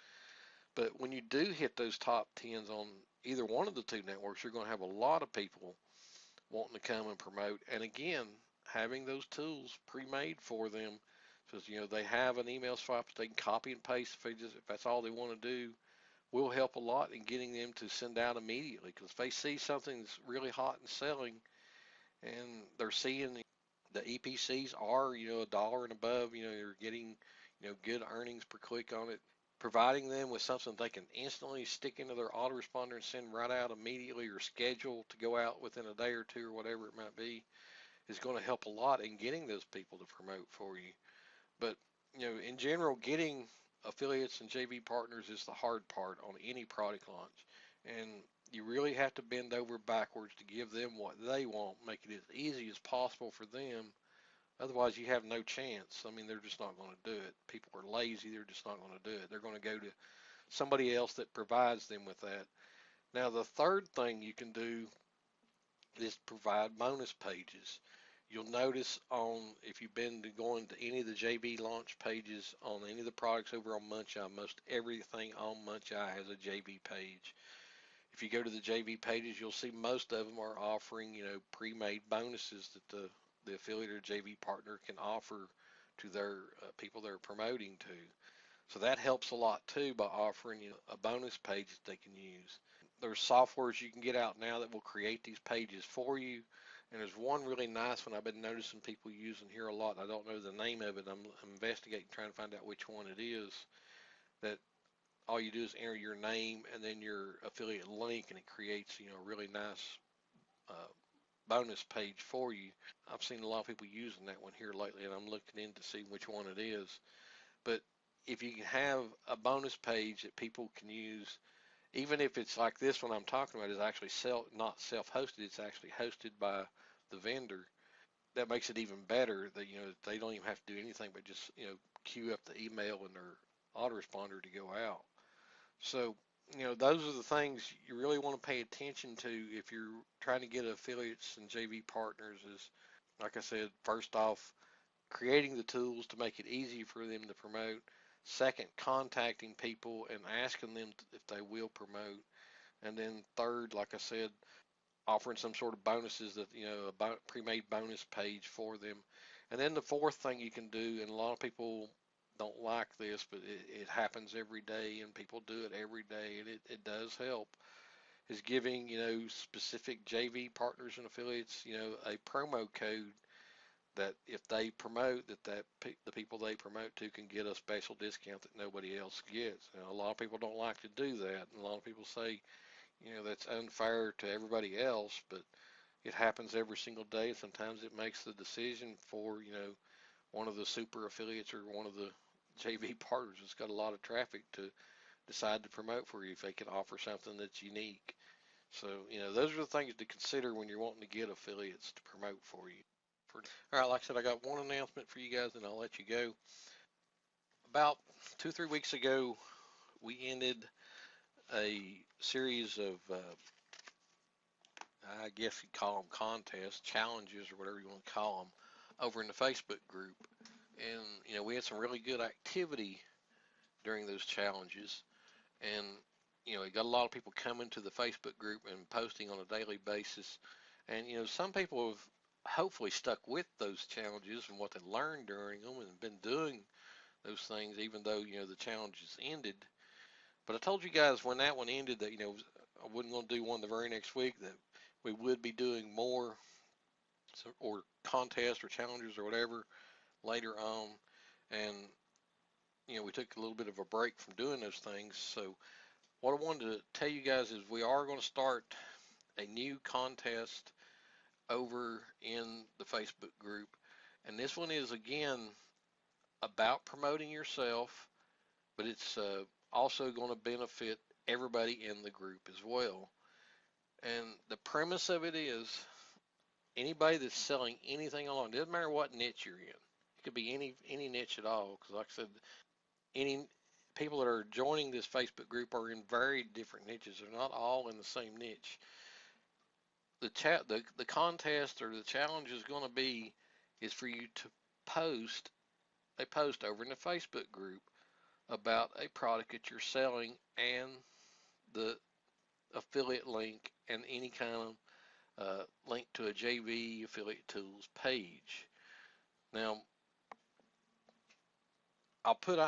But when you do hit those top 10s on either one of the two networks, you're going to have a lot of people wanting to come and promote. And again, having those tools pre-made for them, because they have an email swap that they can copy and paste if that's all they want to do, will help a lot in getting them to send out immediately. Because if they see something that's really hot and selling, and they're seeing the EPCs are a dollar and above, you're getting good earnings per click on it. Providing them with something they can instantly stick into their autoresponder and send right out immediately, or schedule to go out within a day or two or whatever it might be, is going to help a lot in getting those people to promote for you. But in general, getting affiliates and JV partners is the hard part on any product launch. And you really have to bend over backwards to give them what they want, make it as easy as possible for them. Otherwise, you have no chance. I mean, they're just not going to do it. People are lazy. They're just not going to do it. They're going to go to somebody else that provides them with that. Now, the third thing you can do is provide bonus pages. You'll notice if you've been going to any of the JV launch pages on any of the products over on Muncheye, most everything on Muncheye has a JV page. If you go to the JV pages, you'll see most of them are offering, pre-made bonuses that the affiliate or JV partner can offer to their people they're promoting to. So that helps a lot too by offering a bonus page that they can use. There's softwares you can get out now that will create these pages for you. And there's one really nice one I've been noticing people using here a lot. I don't know the name of it. I'm investigating, trying to find out which one it is. That all you do is enter your name and then your affiliate link, and it creates a really nice uh, bonus page for you. I've seen a lot of people using that one here lately, and I'm looking in to see which one it is. But if you can have a bonus page that people can use, even if it's like this one I'm talking about is actually not self-hosted, it's actually hosted by the vendor. That makes it even better that they don't even have to do anything but just queue up the email and their autoresponder to go out. So those are the things you really want to pay attention to if you're trying to get affiliates and JV partners. Is, like I said, first off, creating the tools to make it easy for them to promote. Second, contacting people and asking them if they will promote. And then third, like I said, offering some sort of bonuses, that a pre-made bonus page for them. And then the fourth thing you can do, and a lot of people don't like this, but it happens every day and people do it every day, and it does help, is giving specific JV partners and affiliates a promo code that if they promote the people they promote to can get a special discount that nobody else gets. A lot of people don't like to do that, and a lot of people say, that's unfair to everybody else, but it happens every single day. Sometimes it makes the decision for, one of the super affiliates or one of the JV partners that's got a lot of traffic to decide to promote for you if they can offer something that's unique. So, those are the things to consider when you're wanting to get affiliates to promote for you. All right, like I said, I got one announcement for you guys, and I'll let you go. About 2 or 3 weeks ago, we ended a series of, I guess you'd call them contests, challenges, or whatever you want to call them, over in the Facebook group. And, we had some really good activity during those challenges. And, we got a lot of people coming to the Facebook group and posting on a daily basis. And, some people have hopefully stuck with those challenges and what they learned during them and been doing those things, even though, the challenges ended. But I told you guys when that one ended that, I wasn't going to do one the very next week, that we would be doing more or contests or challenges or whatever later on. And, we took a little bit of a break from doing those things. So what I wanted to tell you guys is we are going to start a new contest over in the Facebook group. And this one is, again, about promoting yourself, but it's also going to benefit everybody in the group as well. And the premise of it is anybody that's selling anything online, doesn't matter what niche you're in. It could be any niche at all. Because like I said, any people that are joining this Facebook group are in very different niches. They're not all in the same niche. The contest or the challenge is going to be is for you to post a post over in the Facebook group about a product that you're selling and the affiliate link and any kind of link to a JV affiliate tools page. Now, I'll put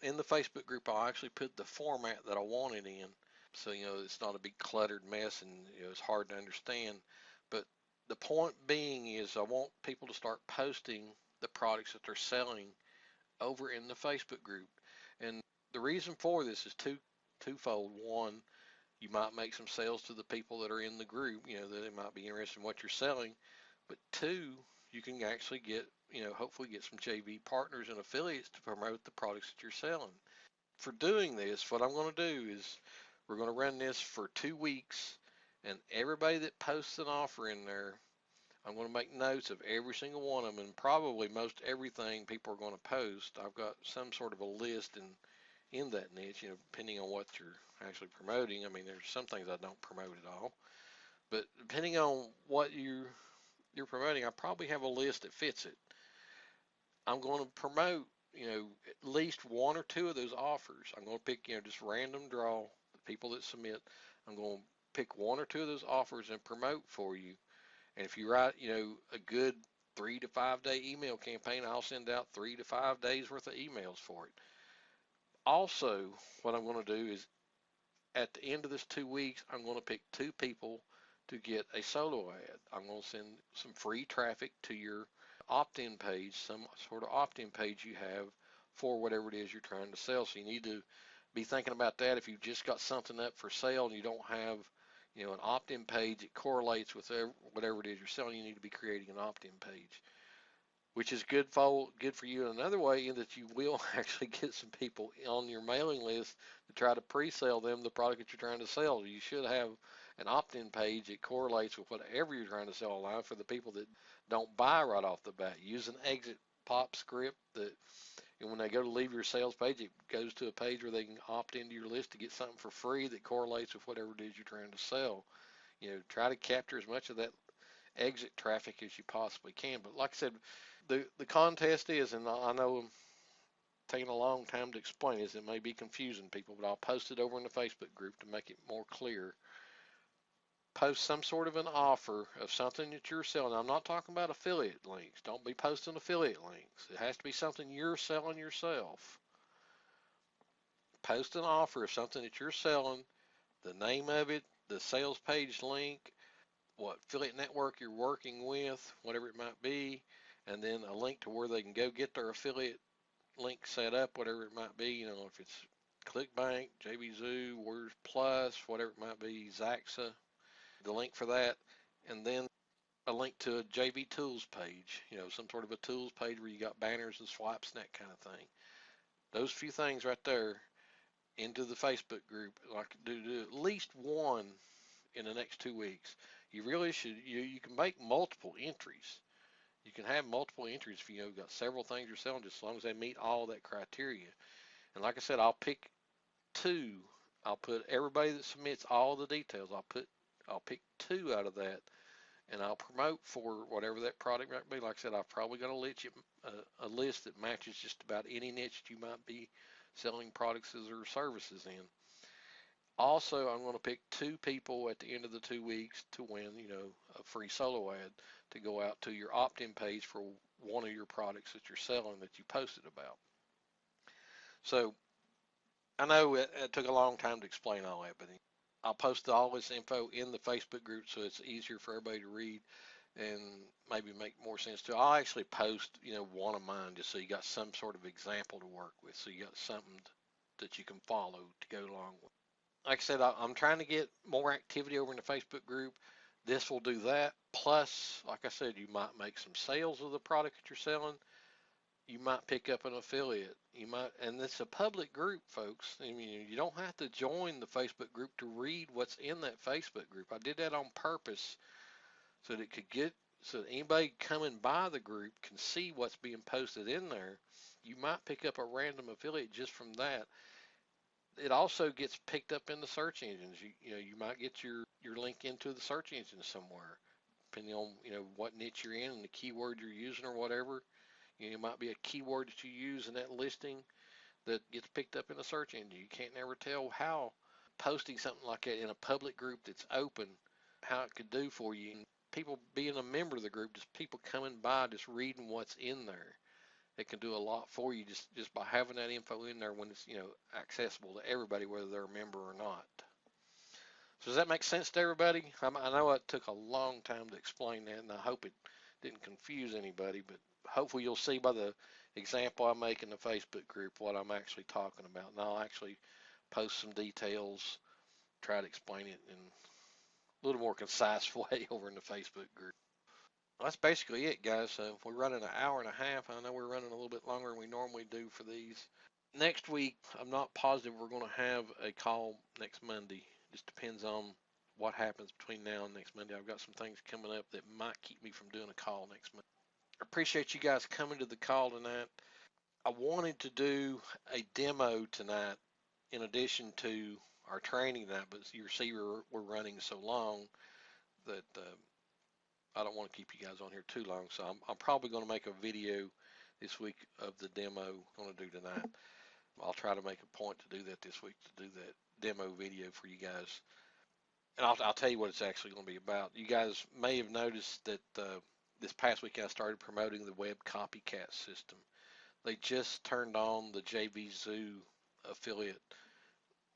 in the Facebook group. I'll actually put the format that I want it in, so it's not a big cluttered mess and it's hard to understand. But the point being is, I want people to start posting the products that they're selling over in the Facebook group, and the reason for this is twofold. One, you might make some sales to the people that are in the group, that they might be interested in what you're selling. But two, you can actually get, hopefully get some JV partners and affiliates to promote the products that you're selling. For doing this, what I'm going to do is we're going to run this for 2 weeks, and everybody that posts an offer in there, I'm going to make notes of every single one of them, and probably most everything people are going to post. I've got some sort of a list in that niche, depending on what you're actually promoting. I mean, there's some things I don't promote at all, but depending on what you're promoting, I probably have a list that fits it. I'm going to promote, at least one or two of those offers. I'm going to pick, just random draw the people that submit. I'm going to pick one or two of those offers and promote for you. And if you write, a good 3 to 5 day email campaign, I'll send out 3 to 5 days worth of emails for it. Also, what I'm going to do is at the end of this 2 weeks, I'm going to pick two people to get a solo ad. I'm going to send some free traffic to your opt-in page, some sort of opt-in page you have for whatever it is you're trying to sell. So you need to be thinking about that. If you've just got something up for sale and you don't have, an opt-in page that correlates with whatever it is you're selling, you need to be creating an opt-in page, which is good for you in another way, in that you will actually get some people on your mailing list to try to pre-sell them the product that you're trying to sell. You should have an opt-in page that correlates with whatever you're trying to sell online for the people that don't buy right off the bat. Use an exit pop script that, and when they go to leave your sales page, it goes to a page where they can opt into your list to get something for free that correlates with whatever it is you're trying to sell. Try to capture as much of that exit traffic as you possibly can. But like I said, the contest is, and I know I'm taking a long time to explain this, it may be confusing people, but I'll post it over in the Facebook group to make it more clear. Post some sort of an offer of something that you're selling. I'm not talking about affiliate links. Don't be posting affiliate links. It has to be something you're selling yourself. Post an offer of something that you're selling, the name of it, the sales page link, what affiliate network you're working with, whatever it might be, and then a link to where they can go get their affiliate link set up, whatever it might be. If it's ClickBank, JVZoo, Warriors Plus, whatever it might be, Zaxa, the link for that, and then a link to a JV Tools page, some sort of a tools page where you got banners and swipes and that kind of thing. Those few things right there into the Facebook group, like do at least one in the next 2 weeks. You really should. You can make multiple entries. You can have multiple entries if you've got several things you're selling, just as long as they meet all that criteria. And like I said, I'll pick two. I'll put everybody that submits all the details. I'll pick two out of that, and I'll promote for whatever that product might be. Like I said, I've probably got a list that matches just about any niche that you might be selling products or services in. Also, I'm going to pick two people at the end of the 2 weeks to win, a free solo ad to go out to your opt-in page for one of your products that you're selling that you posted about. So I know it took a long time to explain all that, but I'll post all this info in the Facebook group so it's easier for everybody to read and maybe make more sense to. I'll actually post, one of mine just so you got some sort of example to work with, so you got something that you can follow to go along with. Like I said, I'm trying to get more activity over in the Facebook group. This will do that. Plus, like I said, you might make some sales of the product that you're selling. You might pick up an affiliate. And it's a public group, folks. I mean, you don't have to join the Facebook group to read what's in that Facebook group. I did that on purpose so that so that anybody coming by the group can see what's being posted in there. You might pick up a random affiliate just from that. It also gets picked up in the search engines. You might get your link into the search engine somewhere, depending on what niche you're in and the keyword you're using or whatever. It might be a keyword that you use in that listing that gets picked up in the search engine. You can't never tell how posting something like that in a public group that's open, how it could do for you. And people being a member of the group, just people coming by, just reading what's in there. It can do a lot for you just by having that info in there when it's accessible to everybody, whether they're a member or not. So does that make sense to everybody? I know it took a long time to explain that, and I hope it didn't confuse anybody, but hopefully you'll see by the example I make in the Facebook group what I'm actually talking about, and I'll actually post some details, try to explain it in a little more concise way over in the Facebook group. That's basically it, guys. So if we're running an hour and a half, I know we're running a little bit longer than we normally do for these. Next week, I'm not positive we're going to have a call next Monday. Just depends on what happens between now and next Monday. I've got some things coming up that might keep me from doing a call next Monday. I appreciate you guys coming to the call tonight. I wanted to do a demo tonight in addition to our training tonight, but you see we're running so long that I don't want to keep you guys on here too long. So I'm probably going to make a video this week of the demo I'm going to do tonight. I'll try to make a point to do that this week, to do that demo video for you guys. And I'll tell you what it's actually going to be about. You guys may have noticed that this past week I started promoting the web copycat system. They just turned on the JVZoo affiliate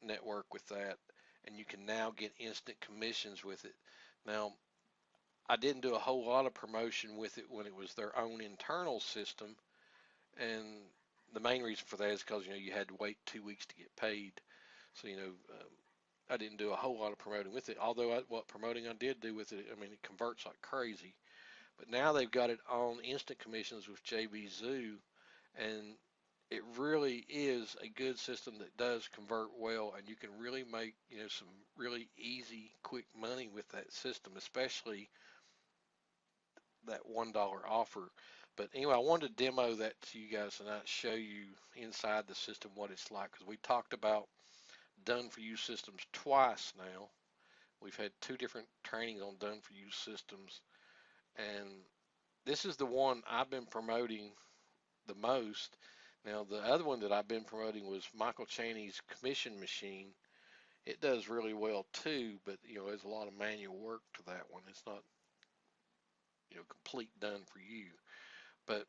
network with that, and you can now get instant commissions with it. Now, I didn't do a whole lot of promotion with it when it was their own internal system, and the main reason for that is because you had to wait 2 weeks to get paid. So I didn't do a whole lot of promoting with it. Although what promoting I did do with it, I mean, it converts like crazy. But now they've got it on instant commissions with JVZoo, and it really is a good system that does convert well, and you can really make some really easy, quick money with that system, especially that $1 offer. But anyway, I wanted to demo that to you guys tonight, show you inside the system what it's like, because we talked about done for you systems twice now. We've had two different trainings on done for you systems, and this is the one I've been promoting the most. Now, the other one that I've been promoting was Michael Chaney's commission machine. It does really well too, but there's a lot of manual work to that one. It's not complete done for you. But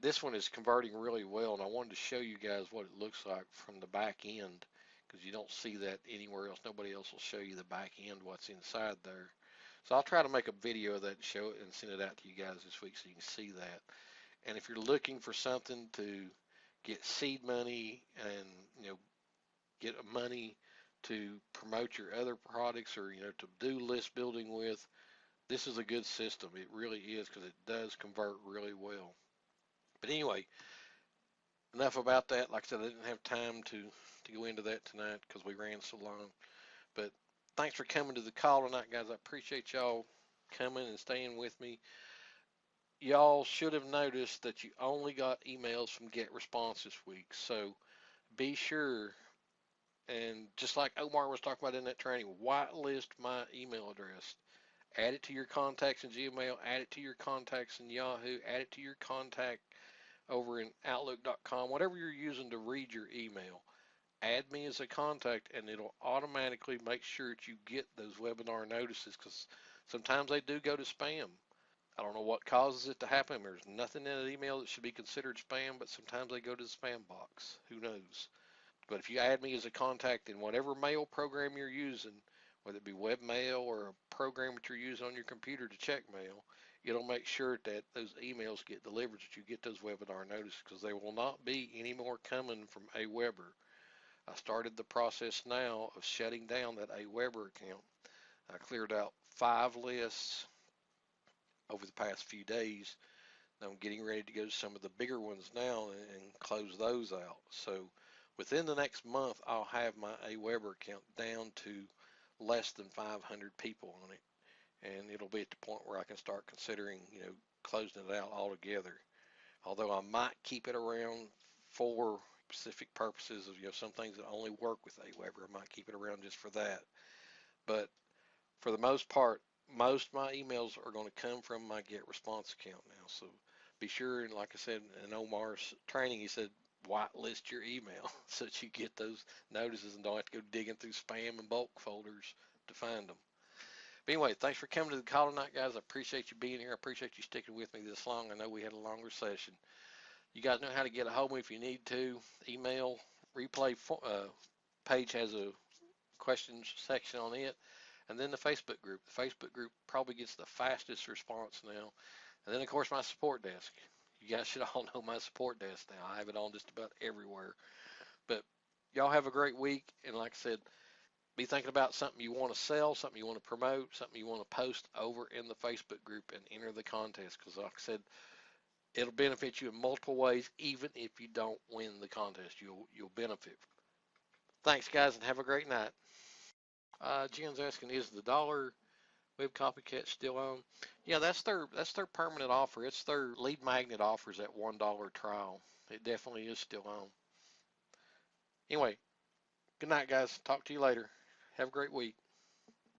this one is converting really well, and I wanted to show you guys what it looks like from the back end, because you don't see that anywhere else. Nobody else will show you the back end, what's inside there. So I'll try to make a video of that and show it and send it out to you guys this week so you can see that. And if you're looking for something to get seed money and get money to promote your other products or to do list building with, this is a good system. It really is because it does convert really well. But anyway, enough about that. Like I said, I didn't have time to go into that tonight because we ran so long. But thanks for coming to the call tonight, guys. I appreciate y'all coming and staying with me. Y'all should have noticed that you only got emails from Get Response this week. So be sure, and just like Omar was talking about in that training, whitelist my email address. Add it to your contacts in Gmail, add it to your contacts in Yahoo, add it to your contact over in Outlook.com, whatever you're using to read your email. Add me as a contact, and it'll automatically make sure that you get those webinar notices because sometimes they do go to spam. I don't know what causes it to happen. There's nothing in an email that should be considered spam, but sometimes they go to the spam box. Who knows? But if you add me as a contact in whatever mail program you're using, whether it be webmail or a program that you're using on your computer to check mail, it'll make sure that those emails get delivered, that you get those webinar notices, because there will not be any more coming from AWeber. I started the process now of shutting down that AWeber account. I cleared out 5 lists over the past few days. I'm getting ready to go to some of the bigger ones now and close those out. So within the next month, I'll have my AWeber account down to less than 500 people on it. And it'll be at the point where I can start considering, closing it out altogether. Although I might keep it around for specific purposes of, some things that only work with AWeber. I might keep it around just for that. But for the most part, most of my emails are going to come from my Get Response account now. So be sure, and like I said in Omar's training, he said whitelist your email so that you get those notices and don't have to go digging through spam and bulk folders to find them. But anyway, thanks for coming to the call tonight, guys. I appreciate you being here. I appreciate you sticking with me this long. I know we had a longer session. You guys know how to get a hold of me if you need to. Email replay page has a questions section on it. And then the Facebook group. The Facebook group probably gets the fastest response now. And then, of course, my support desk. You guys should all know my support desk now. I have it on just about everywhere. But y'all have a great week. And like I said, be thinking about something you want to sell, something you want to promote, something you want to post over in the Facebook group and enter the contest. Because like I said, it'll benefit you in multiple ways. Even if you don't win the contest, you'll benefit. Thanks, guys, and have a great night. Jen's asking, is the dollar Web Copycat still on? Yeah, that's their permanent offer. It's their lead magnet offers at $1 trial. It definitely is still on. Anyway, good night, guys. Talk to you later. Have a great week.